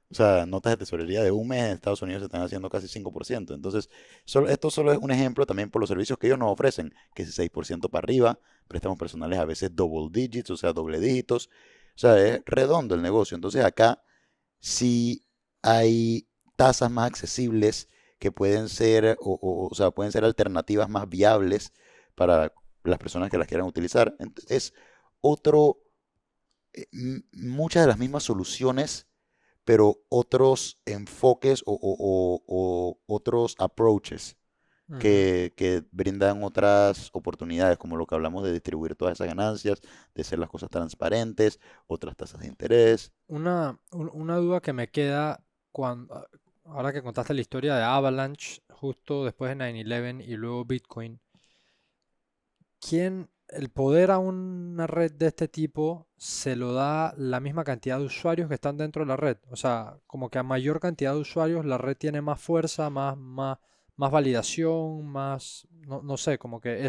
Speaker 1: o sea, notas de tesorería de un mes en Estados Unidos se están haciendo casi 5%. Entonces, esto solo es un ejemplo también por los servicios que ellos nos ofrecen, que es 6% para arriba, préstamos personales a veces double digits, o sea, doble dígitos. O sea, es redondo el negocio. Entonces acá sí hay tasas más accesibles que pueden ser, o sea, pueden ser alternativas más viables para las personas que las quieran utilizar. Es muchas de las mismas soluciones, pero otros enfoques o otros approaches
Speaker 2: Ujú.
Speaker 1: que brindan otras oportunidades, como lo que hablamos de distribuir todas esas ganancias, de hacer las cosas transparentes, otras tasas de interés.
Speaker 2: Una duda que me queda cuando, ahora que contaste la historia de Avalanche, justo después de 9/11 y luego Bitcoin, el poder a una red de este tipo se lo da la misma cantidad de usuarios que están dentro de la red? O sea, como que a mayor cantidad de usuarios la red tiene más fuerza, más validación, no sé, como que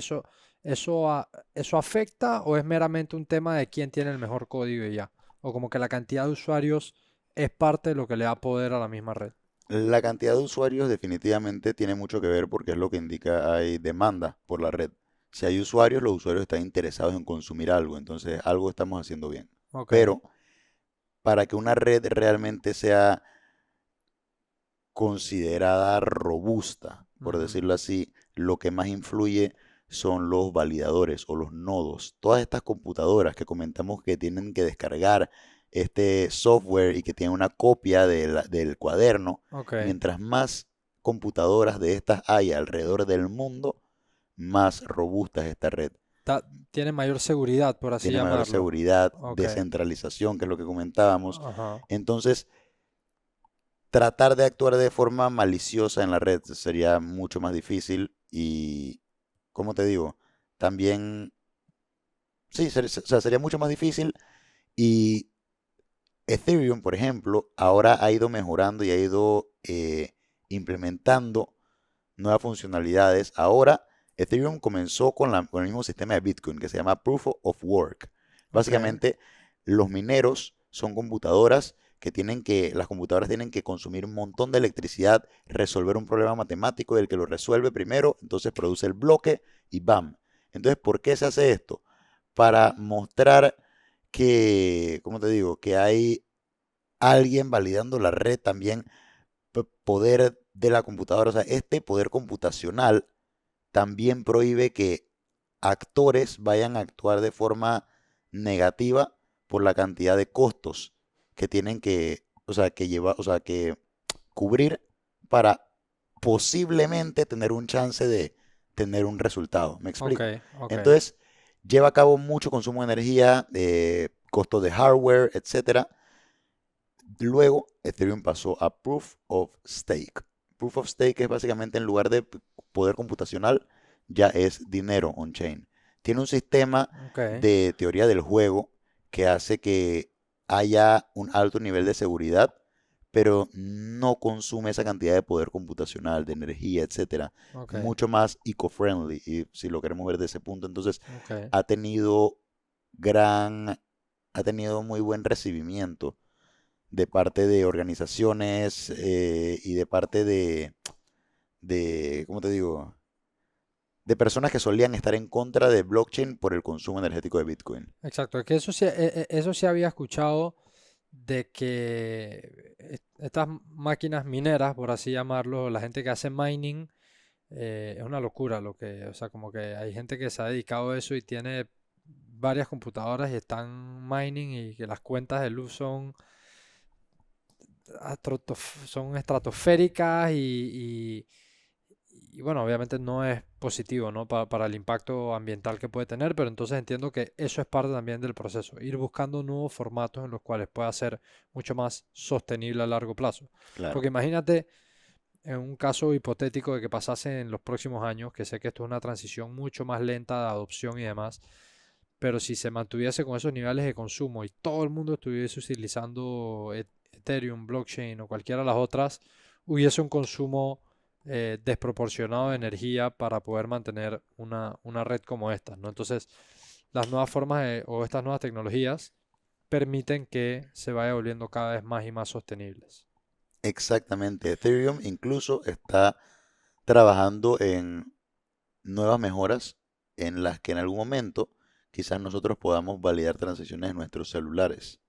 Speaker 2: eso afecta o es meramente un tema de quién tiene el mejor código y ya. O como que la cantidad de usuarios es parte de lo que le da poder a la misma red.
Speaker 1: La cantidad de usuarios definitivamente tiene mucho que ver porque es lo que indica hay demanda por la red. Si hay usuarios, los usuarios están interesados en consumir algo, entonces algo estamos haciendo bien.
Speaker 2: Ok.
Speaker 1: Pero para que una red realmente sea considerada robusta, por
Speaker 2: Ujú.
Speaker 1: decirlo así, lo que más influye son los validadores o los nodos. Todas estas computadoras que comentamos que tienen que descargar este software y que tienen una copia del cuaderno,
Speaker 2: Ok.
Speaker 1: mientras más computadoras de estas hay alrededor del mundo, más robusta es esta red.
Speaker 2: Tiene mayor seguridad, por así
Speaker 1: Tiene mayor
Speaker 2: llamarlo.
Speaker 1: seguridad,
Speaker 2: Ok.
Speaker 1: descentralización, que es lo que comentábamos.
Speaker 2: Ajá.
Speaker 1: Entonces, tratar de actuar de forma maliciosa en la red sería mucho más difícil y, como te digo, también, sí, o sea, sería mucho más difícil y Ethereum, por ejemplo, ahora ha ido mejorando y ha ido implementando nuevas funcionalidades. Ahora, Ethereum comenzó con el mismo sistema de Bitcoin que se llama Proof of Work.
Speaker 2: Ok.
Speaker 1: Básicamente, los mineros son computadoras las computadoras tienen que consumir un montón de electricidad, resolver un problema matemático y el que lo resuelve primero, entonces produce el bloque y ¡bam! Entonces, ¿por qué se hace esto? Para mostrar que, ¿cómo te digo? Que hay alguien validando la red también, poder de la computadora, o sea, este poder computacional también prohíbe que actores vayan a actuar de forma negativa por la cantidad de costos que tienen que, o sea, que llevar, o sea, que cubrir para posiblemente tener un chance de tener un resultado. ¿Me
Speaker 2: Ok.
Speaker 1: explico?
Speaker 2: Ok.
Speaker 1: Entonces, lleva a cabo mucho consumo de energía, costos de hardware, etcétera. Luego, Ethereum pasó a Proof of Stake. Proof of Stake es básicamente en lugar de poder computacional, ya es dinero on-chain. Tiene un sistema
Speaker 2: Ok.
Speaker 1: de teoría del juego que hace que haya un alto nivel de seguridad, pero no consume esa cantidad de poder computacional, de energía, etcétera.
Speaker 2: Ok.
Speaker 1: Mucho más eco-friendly, y si lo queremos ver de ese punto, entonces
Speaker 2: Ok.
Speaker 1: ha tenido gran, ha tenido muy buen recibimiento de parte de organizaciones y de parte ¿cómo te digo? De personas que solían estar en contra de blockchain por el consumo energético de Bitcoin.
Speaker 2: Exacto. Es que eso sí había escuchado de que estas máquinas mineras, por así llamarlo, la gente que hace mining, es una locura o sea, como que hay gente que se ha dedicado a eso y tiene varias computadoras y están mining y que las cuentas de luz son estratosféricas y bueno, obviamente no es positivo, ¿no? Para el impacto ambiental que puede tener, pero entonces entiendo que eso es parte también del proceso, ir buscando nuevos formatos en los cuales pueda ser mucho más sostenible a largo plazo.
Speaker 1: Claro,
Speaker 2: Porque imagínate en un caso hipotético de que pasase en los próximos años, que sé que esto es una transición mucho más lenta de adopción y demás, pero si se mantuviese con esos niveles de consumo y todo el mundo estuviese utilizando Ethereum, blockchain o cualquiera de las otras, hubiese un consumo desproporcionado de energía para poder mantener una red como esta, ¿no? Entonces, las nuevas formas o estas nuevas tecnologías permiten que se vaya volviendo cada vez más y más sostenibles.
Speaker 1: exactamente. Ethereum incluso está trabajando en nuevas mejoras en las que en algún momento quizás nosotros podamos validar transacciones en nuestros celulares.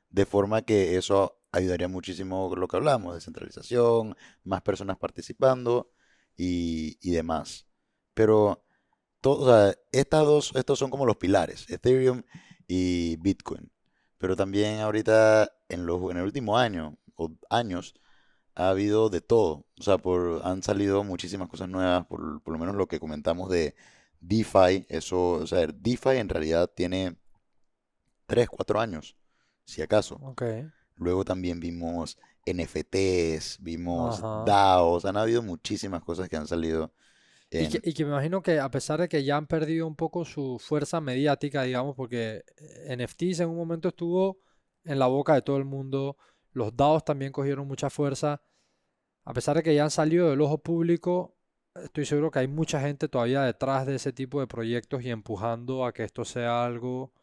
Speaker 1: De forma que eso ayudaría muchísimo con lo que hablamos, descentralización, más personas participando y demás. Pero o sea, estos son como los pilares, Ethereum y Bitcoin. Pero también ahorita en el último año o años ha habido de todo. O sea, han salido muchísimas cosas nuevas, por lo menos lo que comentamos de DeFi. Eso, o sea, DeFi en realidad tiene 3 4 años, si acaso.
Speaker 2: Ok.
Speaker 1: Luego también vimos NFTs, vimos
Speaker 2: Ajá.
Speaker 1: DAOs, han habido muchísimas cosas que han salido en...
Speaker 2: Y que me imagino que a pesar de que ya han perdido un poco su fuerza mediática, digamos, porque NFTs en un momento estuvo en la boca de todo el mundo, los DAOs también cogieron mucha fuerza, a pesar de que ya han salido del ojo público, estoy seguro que hay mucha gente todavía detrás de ese tipo de proyectos y empujando a que esto sea algo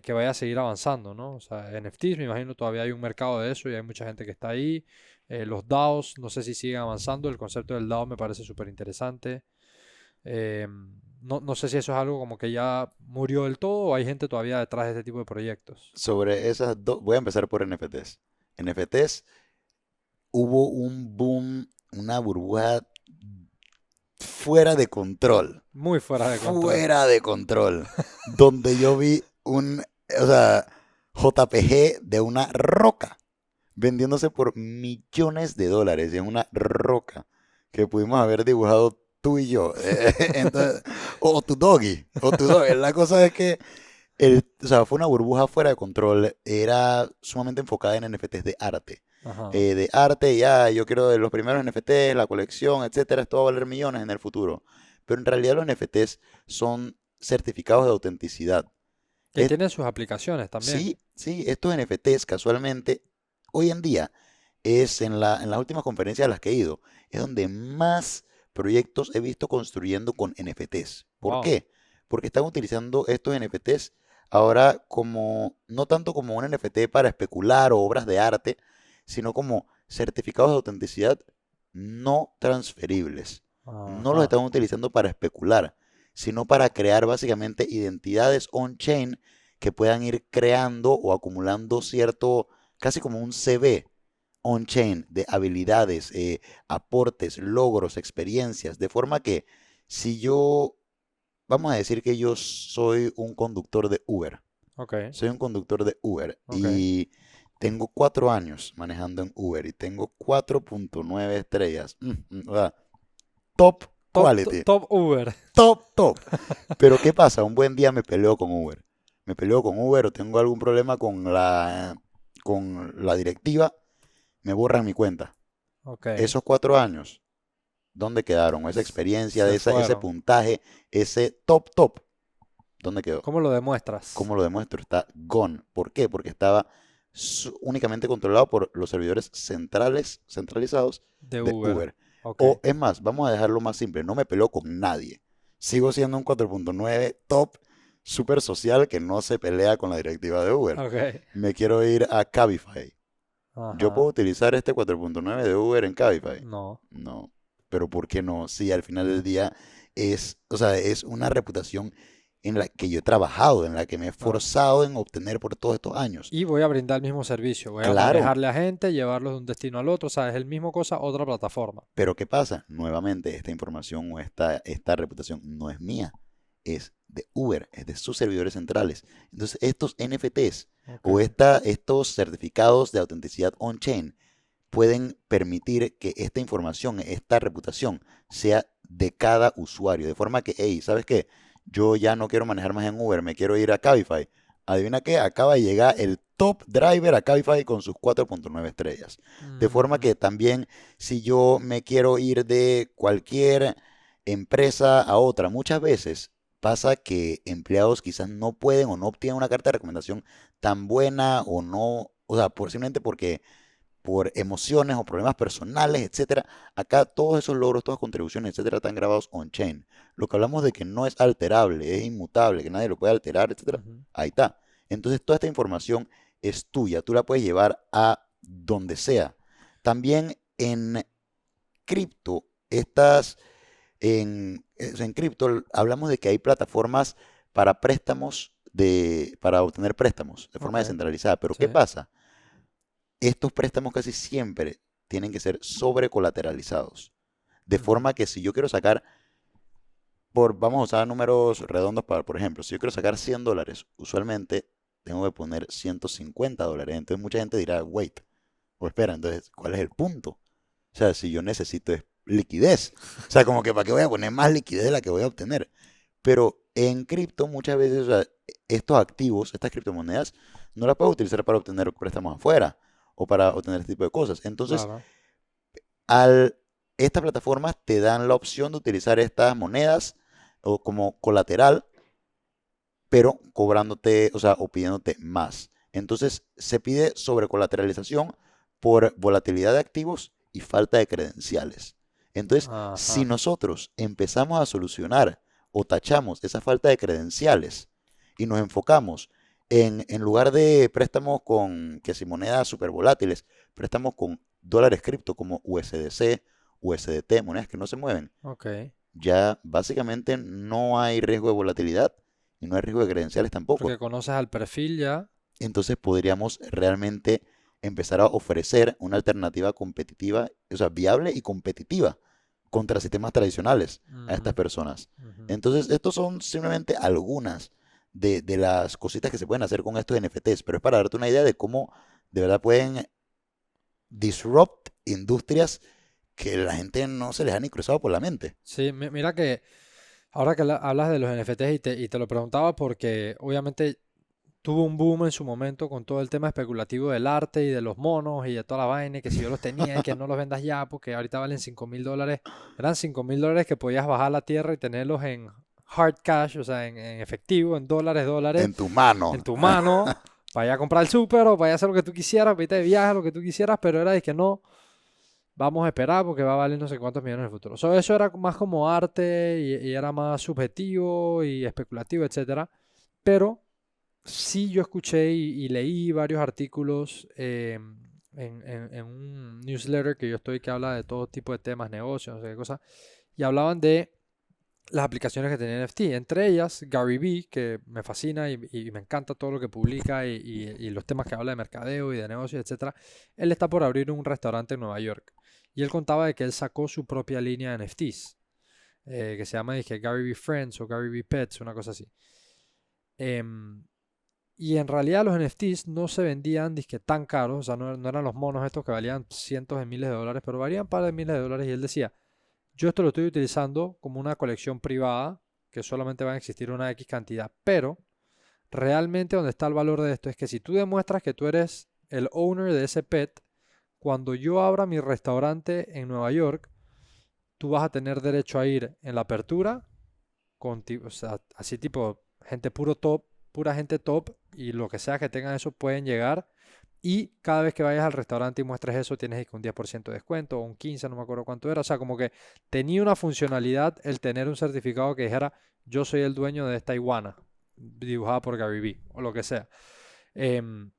Speaker 2: que vaya a seguir avanzando, ¿no? O sea, NFTs, me imagino todavía hay un mercado de eso y hay mucha gente que está ahí. Los DAOs, no sé si siguen avanzando, el concepto del DAO me parece súper interesante. Eh, no sé si eso es algo como que ya murió del todo o hay gente todavía detrás de este tipo de proyectos.
Speaker 1: Sobre esas dos, voy a empezar por NFTs. NFTs, hubo un boom, una burbuja fuera de control,
Speaker 2: Muy fuera de control.
Speaker 1: fuera de control, donde yo vi o sea, JPG de una roca vendiéndose por millones de dólares y en una roca que pudimos haber dibujado tú y yo. Entonces, o tu doggy. La cosa es que o sea, fue una burbuja fuera de control. Era sumamente enfocada en NFTs de arte.
Speaker 2: Ajá.
Speaker 1: De arte, ya, yo quiero de los primeros NFTs, la colección, etcétera. Esto va a valer millones en el futuro. Pero en realidad los NFTs son certificados de autenticidad.
Speaker 2: Y tiene sus aplicaciones también.
Speaker 1: Sí, sí, estos NFTs casualmente, hoy en día, en las últimas conferencias a las que he ido, es donde más proyectos he visto construyendo con NFTs. ¿Por
Speaker 2: Wow.
Speaker 1: qué? Porque están utilizando estos NFTs ahora no tanto como un NFT para especular o obras de arte, sino como certificados de autenticidad no transferibles. No los
Speaker 2: Ajá.
Speaker 1: están utilizando para especular, sino para crear básicamente identidades on-chain que puedan ir creando o acumulando cierto, casi como un CV on-chain de habilidades, aportes, logros, experiencias, de forma que si yo, vamos a decir que yo soy un conductor de Uber,
Speaker 2: Ok.
Speaker 1: soy un conductor de Uber
Speaker 2: Ok.
Speaker 1: y tengo 4 años manejando en Uber y tengo 4.9 estrellas, o sea, top quality,
Speaker 2: Top Uber.
Speaker 1: top, top. Pero ¿qué pasa? Un buen día me peleo con Uber. Me peleo con Uber o tengo algún problema con la directiva, me borran mi cuenta.
Speaker 2: Ok.
Speaker 1: Esos 4 años, ¿dónde quedaron? Esa experiencia,
Speaker 2: Se
Speaker 1: ese
Speaker 2: fueron.
Speaker 1: puntaje, ese top, top, ¿dónde quedó?
Speaker 2: ¿Cómo lo demuestras?
Speaker 1: ¿Cómo lo demuestro? Está gone. ¿Por qué? Porque estaba únicamente controlado por los servidores centralizados
Speaker 2: De
Speaker 1: de
Speaker 2: Uber.
Speaker 1: Uber.
Speaker 2: Ok.
Speaker 1: O es más, vamos a dejarlo más simple, no me peleo con nadie. Sigo siendo un 4.9 top, súper social que no se pelea con la directiva de Uber.
Speaker 2: Ok.
Speaker 1: Me quiero ir a Cabify. ¿Yo puedo
Speaker 2: Ajá.
Speaker 1: utilizar este 4.9 de Uber en Cabify?
Speaker 2: No.
Speaker 1: No. Pero ¿por qué no? Si al final del día o sea, es una reputación en la que yo he trabajado, en la que me he
Speaker 2: Claro.
Speaker 1: esforzado en obtener por todos estos años.
Speaker 2: Y voy a brindar el mismo servicio. Voy a
Speaker 1: Claro,
Speaker 2: manejarle a gente, llevarlos de un destino al otro. O sea, es el mismo cosa, otra plataforma.
Speaker 1: pero ¿qué pasa? Nuevamente, esta información o esta reputación no es mía, es de Uber, es de sus servidores centrales. Entonces, estos NFTs
Speaker 2: Ok.
Speaker 1: o estos certificados de autenticidad on-chain pueden permitir que esta información, esta reputación, sea de cada usuario. De forma que, hey, ¿sabes qué? Yo ya no quiero manejar más en Uber, me quiero ir a Cabify. Adivina qué, acaba de llegar el top driver a Cabify con sus 4.9 estrellas. De forma
Speaker 2: Mm,
Speaker 1: que también si yo me quiero ir de cualquier empresa a otra, muchas veces pasa que empleados quizás no pueden o no obtienen una carta de recomendación tan buena o no, o sea, simplemente porque por emociones o problemas personales, etcétera. Acá todos esos logros, todas contribuciones, etcétera, están grabados on-chain. Lo que hablamos de que no es alterable, es inmutable, que nadie lo puede alterar, etcétera,
Speaker 2: ujú.
Speaker 1: ahí está. Entonces toda esta información es tuya, tú la puedes llevar a donde sea. También en cripto, en cripto hablamos de que hay plataformas para préstamos para obtener préstamos de forma
Speaker 2: Ok.
Speaker 1: descentralizada. Pero
Speaker 2: Sí.
Speaker 1: ¿qué pasa? Estos préstamos casi siempre tienen que ser sobrecolateralizados. De
Speaker 2: Ujú.
Speaker 1: forma que si yo quiero sacar, vamos a usar números redondos para, por ejemplo, si yo quiero sacar $100, usualmente tengo que poner $150. Entonces mucha gente dirá, wait, o espera, entonces, ¿cuál es el punto? O sea, si yo necesito es liquidez. O sea, como que ¿para qué voy a poner más liquidez de la que voy a obtener? Pero en cripto muchas veces, o sea, estos activos, estas criptomonedas, no las puedes utilizar para obtener préstamos afuera o para obtener este tipo de cosas. Entonces,
Speaker 2: Claro.
Speaker 1: al, estas plataformas te dan la opción de utilizar estas monedas o como colateral, pero cobrándote, o sea, o pidiéndote más. Entonces, se pide sobrecolateralización por volatilidad de activos y falta de credenciales. Entonces, si
Speaker 2: Ajá.
Speaker 1: nosotros empezamos a solucionar o tachamos esa falta de credenciales y nos enfocamos en lugar de préstamos con, que si monedas super volátiles, préstamos con dólares cripto como USDC, USDT, monedas que no se mueven,
Speaker 2: Ok.
Speaker 1: ya básicamente no hay riesgo de volatilidad y no hay riesgo de credenciales tampoco.
Speaker 2: Porque conoces al perfil ya.
Speaker 1: Entonces podríamos realmente empezar a ofrecer una alternativa competitiva, o sea, viable y competitiva contra sistemas tradicionales a estas
Speaker 2: Ujú,
Speaker 1: personas.
Speaker 2: ujú.
Speaker 1: Entonces, estos son simplemente algunas de las cositas que se pueden hacer con estos NFTs, pero es para darte una idea de cómo de verdad pueden disrupt industrias que la gente no se les ha ni cruzado por la mente.
Speaker 2: Sí, mira que ahora que hablas de los NFTs y te lo preguntaba porque obviamente tuvo un boom en su momento con todo el tema especulativo del arte y de los monos y de toda la vaina, y que si yo los tenía y que no los vendas ya porque ahorita valen $5.000. Eran $5.000 que podías bajar a la tierra y tenerlos en hard cash, o sea, en efectivo, en dólares,
Speaker 1: En tu mano.
Speaker 2: en tu mano, para ir a comprar el súper o para ir a hacer lo que tú quisieras, para irte de viaje, lo que tú quisieras, pero era de que no, vamos a esperar porque va a valer no sé cuántos millones en el futuro. Eso era más como arte y era más subjetivo y especulativo, etcétera. Pero sí, yo escuché y leí varios artículos en un newsletter que yo estoy que habla de todo tipo de temas, negocios, no sé qué cosa, y hablaban de las aplicaciones que tenía NFT, entre ellas Gary Vee, que me fascina y me encanta todo lo que publica y los temas que habla de mercadeo y de negocios, etcétera. Él está por abrir un restaurante en Nueva York y él contaba de que él sacó su propia línea de NFTs, que se llama dije, Gary Vee Friends o Gary Vee Pets, una cosa así. Em, y en realidad los NFTs no se vendían dizque, tan caros, o sea, no eran los monos estos que valían cientos de miles de dólares, pero valían un par de miles de dólares. Y él decía, yo esto lo estoy utilizando como una colección privada, que solamente va a existir una X cantidad, pero realmente donde está el valor de esto es que si tú demuestras que tú eres el owner de ese pet, cuando yo abra mi restaurante en Nueva York, tú vas a tener derecho a ir en la apertura o sea, así tipo gente puro top, pura gente top y lo que sea que tengan eso pueden llegar y cada vez que vayas al restaurante y muestres eso tienes que un 10% de descuento o un 15, no me acuerdo cuánto era, o sea, como que tenía una funcionalidad el tener un certificado que dijera yo soy el dueño de esta iguana dibujada por Gary Vee o lo que sea. Em,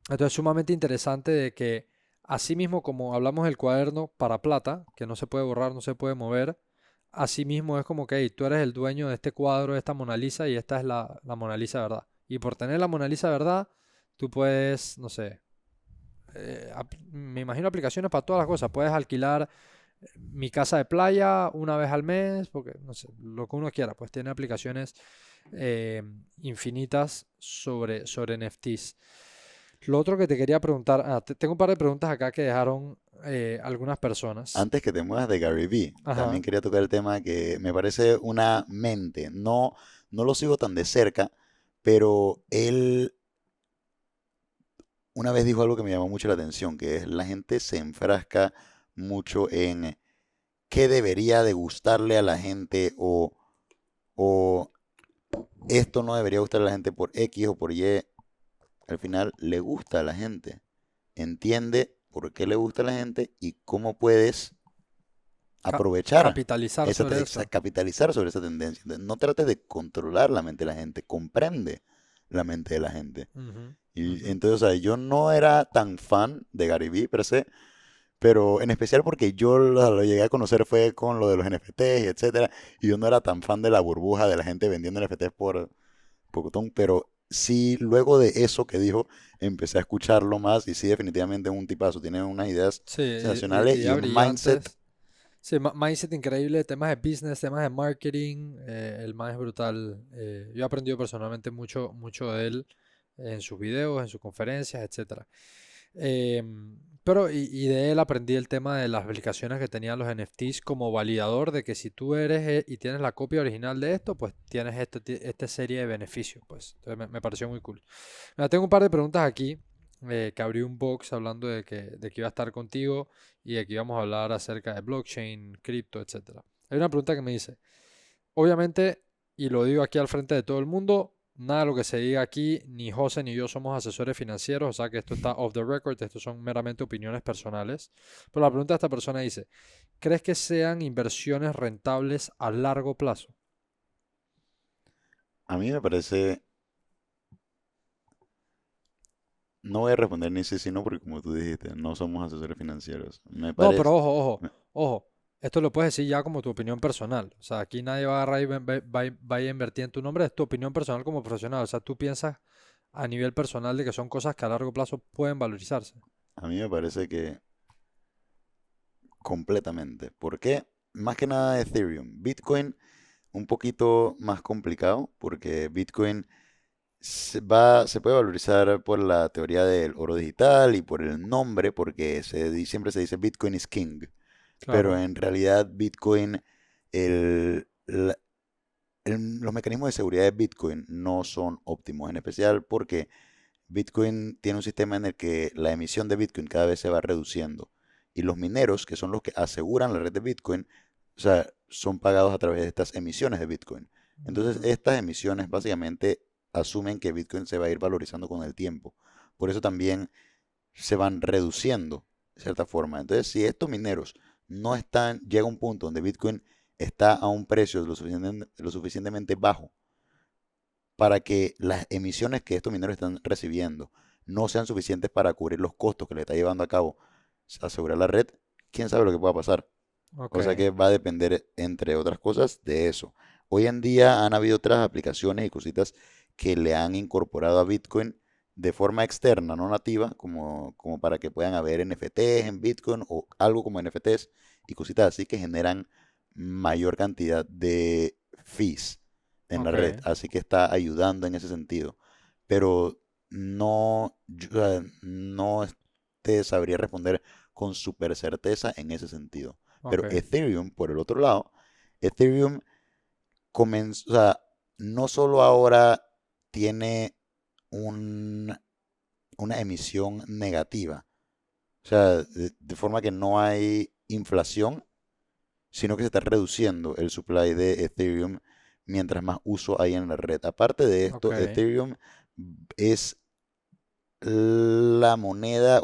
Speaker 2: entonces, sumamente interesante de que, así mismo como hablamos del cuaderno para plata, que no se puede borrar, no se puede mover, así mismo es como que hey, tú eres el dueño de este cuadro, de esta Mona Lisa, y esta es la Mona Lisa verdad. Y por tener la Mona Lisa verdad, tú puedes, no sé, me imagino aplicaciones para todas las cosas. Puedes alquilar mi casa de playa una vez al mes, porque no sé, lo que uno quiera, pues tiene aplicaciones eh, infinitas sobre NFTs. Lo otro que te quería preguntar, tengo un par de preguntas acá que dejaron algunas personas.
Speaker 1: Antes que te muevas de Gary Vee, también
Speaker 2: Ajá,
Speaker 1: quería tocar el tema que me parece una mente. No, no lo sigo tan de cerca, pero él una vez dijo algo que me llamó mucho la atención, que es la gente se enfrasca mucho en qué debería de gustarle a la gente o esto no debería gustarle a la gente por X o por Y. Al final le gusta a la gente. Entiende por qué le gusta a la gente y cómo puedes aprovechar
Speaker 2: capitalizar sobre eso.
Speaker 1: capitalizar sobre esa tendencia. Entonces, no trates de controlar la mente de la gente, comprende la mente de la gente.
Speaker 2: Ujú,
Speaker 1: Y
Speaker 2: ujú.
Speaker 1: entonces, o sea, yo no era tan fan de Gary Vee per se, pero en especial porque yo lo llegué a conocer fue con lo de los NFTs y etcétera, y yo no era tan fan de la burbuja de la gente vendiendo NFTs por pocotón, pero sí, luego de eso que dijo, empecé a escucharlo más y sí, definitivamente es un tipazo, tiene unas ideas
Speaker 2: Sí,
Speaker 1: sensacionales y
Speaker 2: ideas
Speaker 1: un mindset
Speaker 2: brillantes. Sí, mindset increíble, temas de business, temas de marketing, el man es brutal. Yo he aprendido personalmente mucho, mucho de él en sus videos, en sus conferencias, etcétera. Pero y de él aprendí el tema de las aplicaciones que tenían los NFTs como validador de que si tú eres y tienes la copia original de esto, pues tienes esta serie de beneficios, pues. Entonces me pareció muy cool. Mira, tengo un par de preguntas aquí, que abrí un box hablando de que iba a estar contigo y de que íbamos a hablar acerca de blockchain, cripto, etcétera. Hay una pregunta que me dice, obviamente, y lo digo aquí al frente de todo el mundo, nada de lo que se diga aquí, ni José ni yo somos asesores financieros, o sea que esto está off the record, esto son meramente opiniones personales. Pero la pregunta de esta persona dice, ¿crees que sean inversiones rentables a largo plazo?
Speaker 1: A mí me parece, no voy a responder ni sí, ni no, porque como tú dijiste, no somos asesores financieros. Me
Speaker 2: No, pero
Speaker 1: parece,
Speaker 2: ojo, ojo,
Speaker 1: me-
Speaker 2: ojo. Esto lo puedes decir ya como tu opinión personal. O sea, aquí nadie va a agarrar y va a invertir en tu nombre. Es tu opinión personal como profesional. O sea, tú piensas a nivel personal de que son cosas que a largo plazo pueden valorizarse.
Speaker 1: a mí me parece que completamente. ¿Por qué? Más que nada Ethereum. Bitcoin un poquito más complicado porque Bitcoin se puede valorizar por la teoría del oro digital y por el nombre, porque siempre se dice Bitcoin is king, pero
Speaker 2: Claro.
Speaker 1: en realidad Bitcoin, el, la- los mecanismos de seguridad de Bitcoin no son óptimos, en especial porque Bitcoin tiene un sistema en el que la emisión de Bitcoin cada vez se va reduciendo y los mineros, que son los que aseguran la red de Bitcoin, o sea, son pagados a través de estas emisiones de Bitcoin. Entonces,
Speaker 2: Ujú.
Speaker 1: estas emisiones básicamente asumen que Bitcoin se va a ir valorizando con el tiempo. Por eso también se van reduciendo de cierta forma. Entonces, si estos mineros no están, llega un punto donde Bitcoin está a un precio lo suficientemente bajo para que las emisiones que estos mineros están recibiendo no sean suficientes para cubrir los costos que le está llevando a cabo asegurar la red, quién sabe lo que pueda pasar.
Speaker 2: Ok,
Speaker 1: O sea que va a depender, entre otras cosas, de eso. Hoy en día han habido otras aplicaciones y cositas que le han incorporado a Bitcoin de forma externa, no nativa, como para que puedan haber NFTs en Bitcoin o algo como NFTs y cositas así que generan mayor cantidad de fees en la red.
Speaker 2: ok.
Speaker 1: Así que está ayudando en ese sentido. Pero no te sabría responder con super certeza en ese sentido. Pero
Speaker 2: Ok.
Speaker 1: Ethereum, por el otro lado, Ethereum comenzó, o sea, no solo ahora tiene un- una emisión negativa, o sea, de forma que no hay inflación, sino que se está reduciendo el supply de Ethereum mientras más uso hay en la red. Aparte de
Speaker 2: Ok.
Speaker 1: esto, Ethereum es la moneda,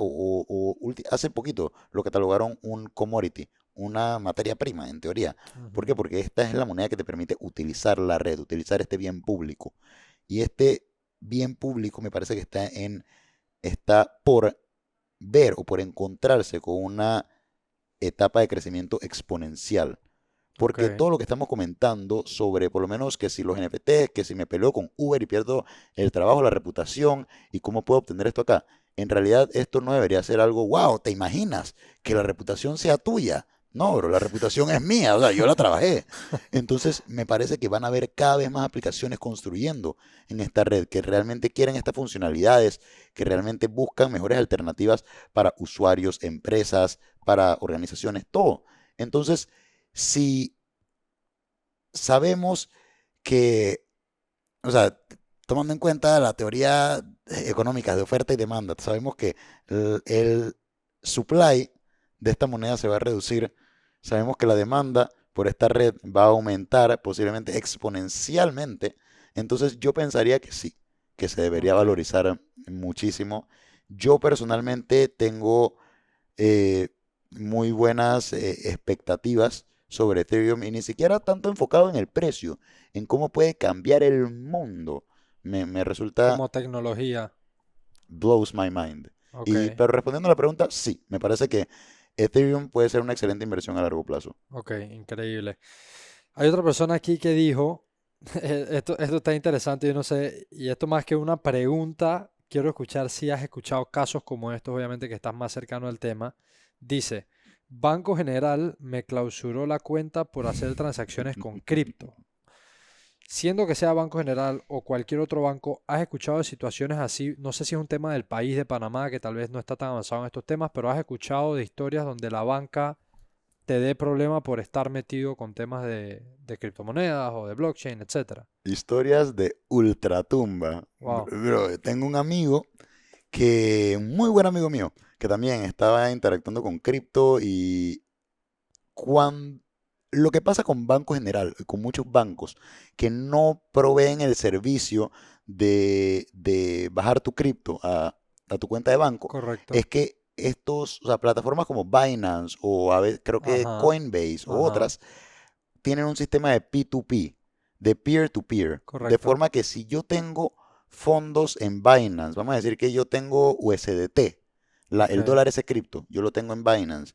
Speaker 1: hace poquito lo catalogaron un commodity, una materia prima, en teoría. ¿Por qué?
Speaker 2: Ujú.
Speaker 1: Porque esta es la moneda que te permite utilizar la red, utilizar este bien público. Y este bien público me parece que está por ver o por encontrarse con una etapa de crecimiento exponencial.
Speaker 2: Ok.
Speaker 1: Porque todo lo que estamos comentando sobre, por lo menos, que si los NFT, que si me peleo con Uber y pierdo el trabajo, la reputación y cómo puedo obtener esto acá, en realidad esto no debería ser algo, wow, ¿te imaginas que la reputación sea tuya? No, bro, la reputación es mía, o sea, yo la trabajé. Entonces, me parece que van a haber cada vez más aplicaciones construyendo en esta red que realmente quieren estas funcionalidades, que realmente buscan mejores alternativas para usuarios, empresas, para organizaciones, todo. Entonces, si sabemos que, o sea, tomando en cuenta la teoría económica de oferta y demanda, sabemos que el supply de esta moneda se va a reducir, sabemos que la demanda por esta red va a aumentar posiblemente exponencialmente, entonces yo pensaría que sí, que se debería
Speaker 2: Ok.
Speaker 1: valorizar muchísimo. Yo personalmente tengo eh, muy buenas expectativas sobre Ethereum y ni siquiera tanto enfocado en el precio, en cómo puede cambiar el mundo. Me resulta,
Speaker 2: Como tecnología.
Speaker 1: blows my mind.
Speaker 2: Ok.
Speaker 1: Pero respondiendo a la pregunta, sí, me parece que Ethereum puede ser una excelente inversión a largo plazo.
Speaker 2: Ok. Increíble. Hay otra persona aquí que dijo, esto está interesante, yo no sé, y esto más que una pregunta, quiero escuchar si has escuchado casos como estos, obviamente que estás más cercano al tema. Dice, Banco General me clausuró la cuenta por hacer transacciones con cripto. Siendo que sea Banco General o cualquier otro banco, ¿has escuchado de situaciones así? No sé si es un tema del país de Panamá, que tal vez no está tan avanzado en estos temas, pero ¿has escuchado de historias donde la banca te dé problema por estar metido con temas de criptomonedas o de blockchain, etcétera?
Speaker 1: Historias de ultratumba.
Speaker 2: Wow,
Speaker 1: Bro, tengo un amigo un muy buen amigo mío, que también estaba interactuando con cripto y cuando, lo que pasa con Banco General, con muchos bancos que no proveen el servicio de bajar tu cripto a tu cuenta de banco,
Speaker 2: correcto.
Speaker 1: es que o sea, plataformas como Binance o a veces creo que
Speaker 2: Ajá,
Speaker 1: Coinbase o
Speaker 2: ajá,
Speaker 1: otras tienen un sistema de P2P, de peer-to-peer, de
Speaker 2: correcto.
Speaker 1: forma que si yo tengo fondos en Binance, vamos a decir que yo tengo USDT,
Speaker 2: Ok,
Speaker 1: el dólar ese cripto, yo lo tengo en Binance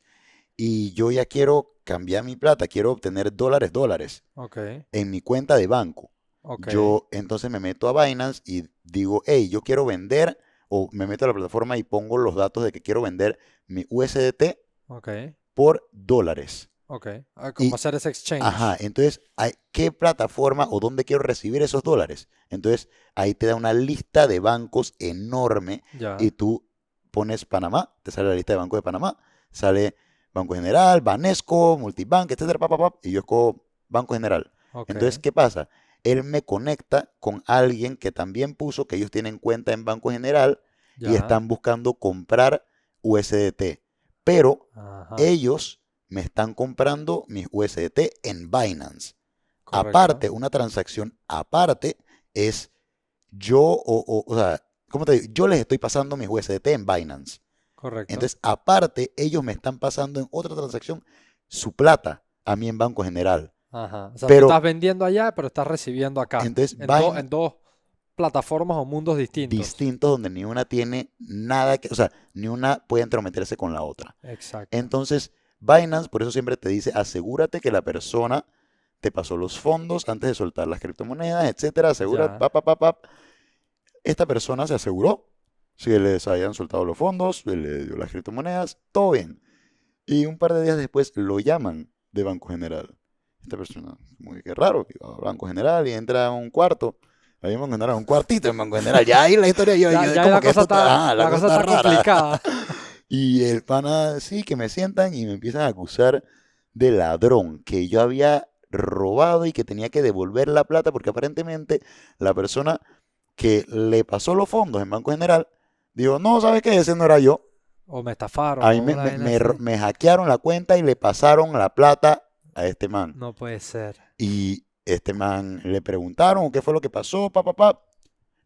Speaker 1: y yo ya quiero cambiar mi plata, quiero obtener dólares
Speaker 2: ok,
Speaker 1: en mi cuenta de banco.
Speaker 2: ok,
Speaker 1: Yo entonces me meto a Binance y digo, hey, yo quiero vender, o me meto a la plataforma y pongo los datos de que quiero vender mi USDT
Speaker 2: ok,
Speaker 1: por dólares.
Speaker 2: ok. Ah, como
Speaker 1: Y
Speaker 2: hacer ese
Speaker 1: ajá,
Speaker 2: exchange.
Speaker 1: entonces, ¿qué plataforma o dónde quiero recibir esos dólares? Entonces, ahí te da una lista de bancos enorme y
Speaker 2: Ya,
Speaker 1: tú pones Panamá, te sale la lista de bancos de Panamá, sale Banco General, Banesco, Multibank, etcétera, y yo escojo Banco General. Entonces,
Speaker 2: ok,
Speaker 1: ¿qué pasa? Él me conecta con alguien que también puso que ellos tienen cuenta en Banco General y
Speaker 2: ya,
Speaker 1: están buscando comprar USDT, pero
Speaker 2: ajá,
Speaker 1: ellos me están comprando mis USDT en Binance.
Speaker 2: correcto,
Speaker 1: Aparte, una transacción aparte es o sea, ¿cómo te digo? Yo les estoy pasando mis USDT en Binance.
Speaker 2: correcto.
Speaker 1: Entonces, aparte, ellos me están pasando en otra transacción su plata a mí en Banco General.
Speaker 2: Ajá. O sea, tú estás
Speaker 1: Pero,
Speaker 2: vendiendo allá, pero estás recibiendo acá.
Speaker 1: entonces,
Speaker 2: En dos plataformas o mundos distintos.
Speaker 1: distintos donde ni una tiene nada que, o sea, ni una puede entrometerse con la otra.
Speaker 2: Exacto.
Speaker 1: Entonces, Binance, por eso siempre te dice, asegúrate que la persona te pasó los fondos antes de soltar las criptomonedas, etcétera. Asegúrate,
Speaker 2: Ya.
Speaker 1: Esta persona se aseguró si les habían soltado los fondos, le dio las criptomonedas, todo bien. Y un par de días después lo llaman de Banco General. Esta persona, muy que raro, que va a Banco General y entra a un cuarto. Ahí en Banco General, un cuartito en Banco General. Ya ahí la historia,
Speaker 2: Ya,
Speaker 1: yo
Speaker 2: ya
Speaker 1: como
Speaker 2: la
Speaker 1: que
Speaker 2: cosa
Speaker 1: esto
Speaker 2: está,
Speaker 1: está, la
Speaker 2: la
Speaker 1: cosa
Speaker 2: cosa
Speaker 1: está
Speaker 2: está
Speaker 1: rara.
Speaker 2: complicada.
Speaker 1: Y el pana, sí, que me sientan y me empiezan a acusar de ladrón, que yo había robado y que tenía que devolver la plata porque aparentemente la persona que le pasó los fondos en Banco General dijo, no, ¿sabes qué? Ese no era yo.
Speaker 2: O me estafaron
Speaker 1: A mí
Speaker 2: o una vaina así.
Speaker 1: me hackearon la cuenta y le pasaron la plata a este man.
Speaker 2: No puede ser.
Speaker 1: Y este man le preguntaron qué fue lo que pasó,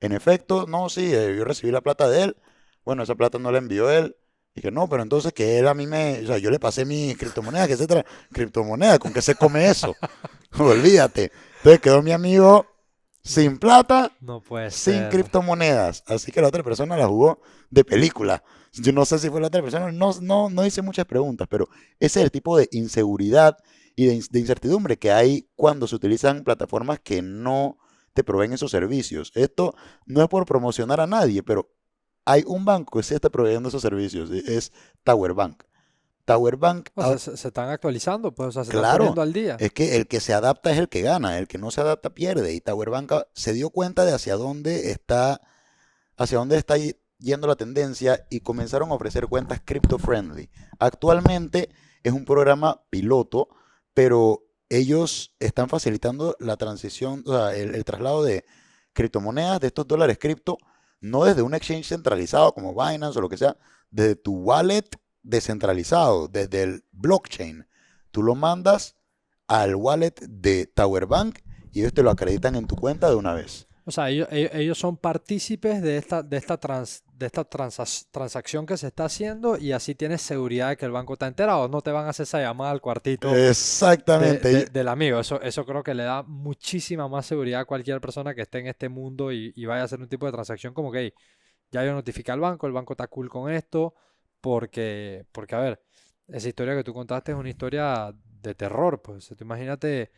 Speaker 1: En efecto, no, sí, yo recibí la plata de él. Bueno, esa plata no la envió él. Dije, no, pero entonces que él a mí o sea, yo le pasé mis criptomonedas, que etcétera. Criptomonedas, ¿con qué se come eso? Olvídate. Entonces quedó mi amigo
Speaker 2: No,
Speaker 1: sin plata,
Speaker 2: no puede
Speaker 1: sin
Speaker 2: ser.
Speaker 1: criptomonedas. Así que la otra persona la jugó de película. Yo no sé si fue la otra persona, no hice muchas preguntas, pero ese es el tipo de inseguridad y de incertidumbre que hay cuando se utilizan plataformas que no te proveen esos servicios. Esto no es por promocionar a nadie, pero hay un banco que sí está proveyendo esos servicios, es Tower Bank. Tower Bank,
Speaker 2: O sea, se están actualizando, pues, o sea, se están
Speaker 1: claro,
Speaker 2: poniendo al día.
Speaker 1: es que el que se adapta es el que gana, el que no se adapta pierde. Y Tower Bank se dio cuenta de hacia dónde está yendo la tendencia y comenzaron a ofrecer cuentas crypto friendly. Actualmente es un programa piloto, pero ellos están facilitando la transición, o sea, el traslado de criptomonedas, de estos dólares cripto, no desde un exchange centralizado como Binance o lo que sea, desde tu wallet descentralizado, desde el blockchain. Tú lo mandas al wallet de Tower Bank y ellos te lo acreditan en tu cuenta de una vez.
Speaker 2: O sea, ellos son partícipes de esta transacción que se está haciendo y así tienes seguridad de que el banco está enterado. No te van a hacer esa llamada al cuartito
Speaker 1: Exactamente.
Speaker 2: del amigo. Eso creo que le da muchísima más seguridad a cualquier persona que esté en este mundo y vaya a hacer un tipo de transacción como que "Hey, ya yo notifiqué al banco, el banco está cool con esto, porque a ver, esa historia que tú contaste es una historia de terror, pues. O sea, tú imagínate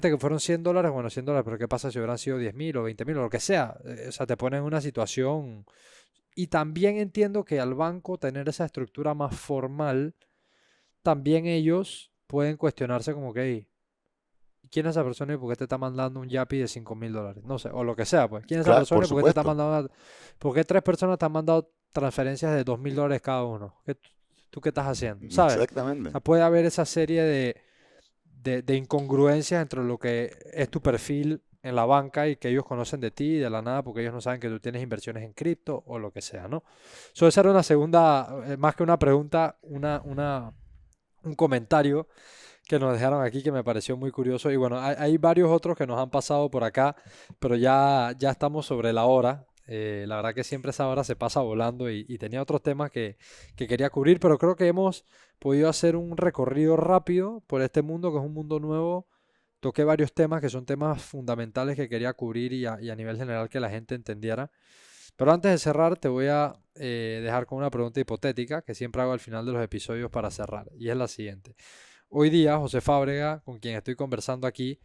Speaker 2: que fueron $100, bueno, $100, pero ¿qué pasa si hubieran sido 10.000 o 20.000 o lo que sea? O sea, te ponen en una situación. Y también entiendo que al banco tener esa estructura más formal también ellos pueden cuestionarse como que, "Ey, ¿quién es esa persona y por qué te está mandando un Yapi de $5,000? No sé, o lo que sea, pues. ¿Quién es esa
Speaker 1: Claro,
Speaker 2: persona
Speaker 1: por
Speaker 2: y por qué te está
Speaker 1: supuesto.
Speaker 2: mandando por qué tres personas te han mandado transferencias de $2,000 cada uno? ¿Tú qué estás haciendo? ¿Sabes? O
Speaker 1: Exactamente.
Speaker 2: sea, puede haber esa serie de incongruencias entre lo que es tu perfil en la banca y que ellos conocen de ti de la nada porque ellos no saben que tú tienes inversiones en cripto o lo que sea, ¿no? Esa era una segunda, más que una pregunta, un comentario que nos dejaron aquí que me pareció muy curioso. Y bueno, hay varios otros que nos han pasado por acá, pero ya estamos sobre la hora. La verdad que siempre esa hora se pasa volando y tenía otros temas que quería cubrir, pero creo que hemos podido hacer un recorrido rápido por este mundo, que es un mundo nuevo. Toqué varios temas que son temas fundamentales que quería cubrir y a nivel general que la gente entendiera. Pero antes de cerrar, te voy a dejar con una pregunta hipotética que siempre hago al final de los episodios para cerrar. Y es la siguiente. Hoy día, José Fábrega, con quien estoy conversando aquí,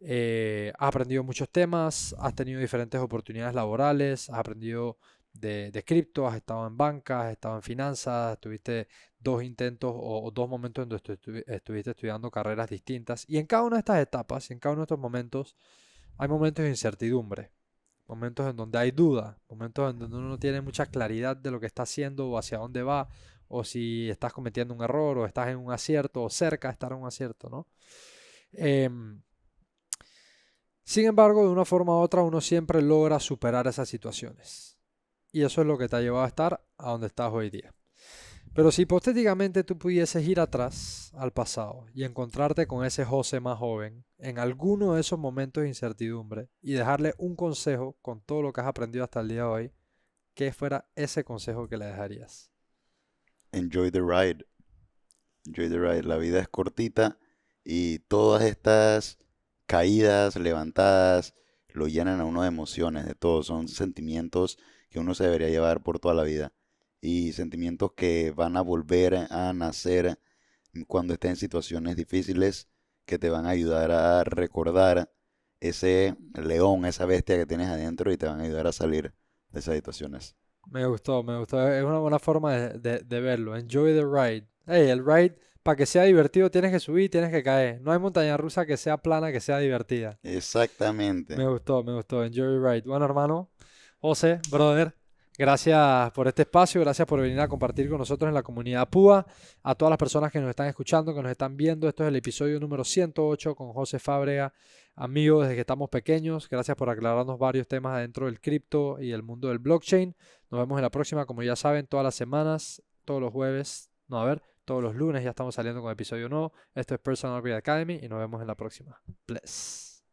Speaker 2: has aprendido muchos temas, has tenido diferentes oportunidades laborales, has aprendido de cripto, has estado en banca, has estado en finanzas, tuviste dos intentos o dos momentos en donde estuviste estudiando carreras distintas. Y en cada una de estas etapas, en cada uno de estos momentos, hay momentos de incertidumbre, momentos en donde hay duda, momentos en donde uno no tiene mucha claridad de lo que está haciendo o hacia dónde va, o si estás cometiendo un error, o estás en un acierto, o cerca de estar en un acierto, ¿no? Em, Sin embargo, de una forma u otra, uno siempre logra superar esas situaciones. Y eso es lo que te ha llevado a estar a donde estás hoy día. Pero si hipotéticamente tú pudieses ir atrás al pasado y encontrarte con ese José más joven en alguno de esos momentos de incertidumbre y dejarle un consejo con todo lo que has aprendido hasta el día de hoy, ¿qué fuera ese consejo que le dejarías?
Speaker 1: Enjoy the ride. Enjoy the ride. La vida es cortita y todas estas caídas, levantadas, lo llenan a uno de emociones, de todo. Son sentimientos que uno se debería llevar por toda la vida. Y sentimientos que van a volver a nacer cuando estés en situaciones difíciles, que te van a ayudar a recordar ese león, esa bestia que tienes adentro y te van a ayudar a salir de esas situaciones.
Speaker 2: Me gustó, me gustó. Es una buena forma de verlo. Enjoy the ride. Hey, el ride, para que sea divertido, tienes que subir, tienes que caer. No hay montaña rusa que sea plana, que sea divertida.
Speaker 1: Exactamente.
Speaker 2: Me gustó, me gustó. Enjoy the ride. Bueno, hermano, José, brother, gracias por este espacio, gracias por venir a compartir con nosotros en la comunidad PUA. A todas las personas que nos están escuchando, que nos están viendo, esto es el episodio número 108 con José Fábrega, amigo desde que estamos pequeños. Gracias por aclararnos varios temas dentro del cripto y el mundo del blockchain. Nos vemos en la próxima, como ya saben, todas las semanas, todos los jueves, no, a ver, todos los lunes ya estamos saliendo con episodio nuevo. Esto es Personal Upgrade Academy y nos vemos en la próxima. Bless.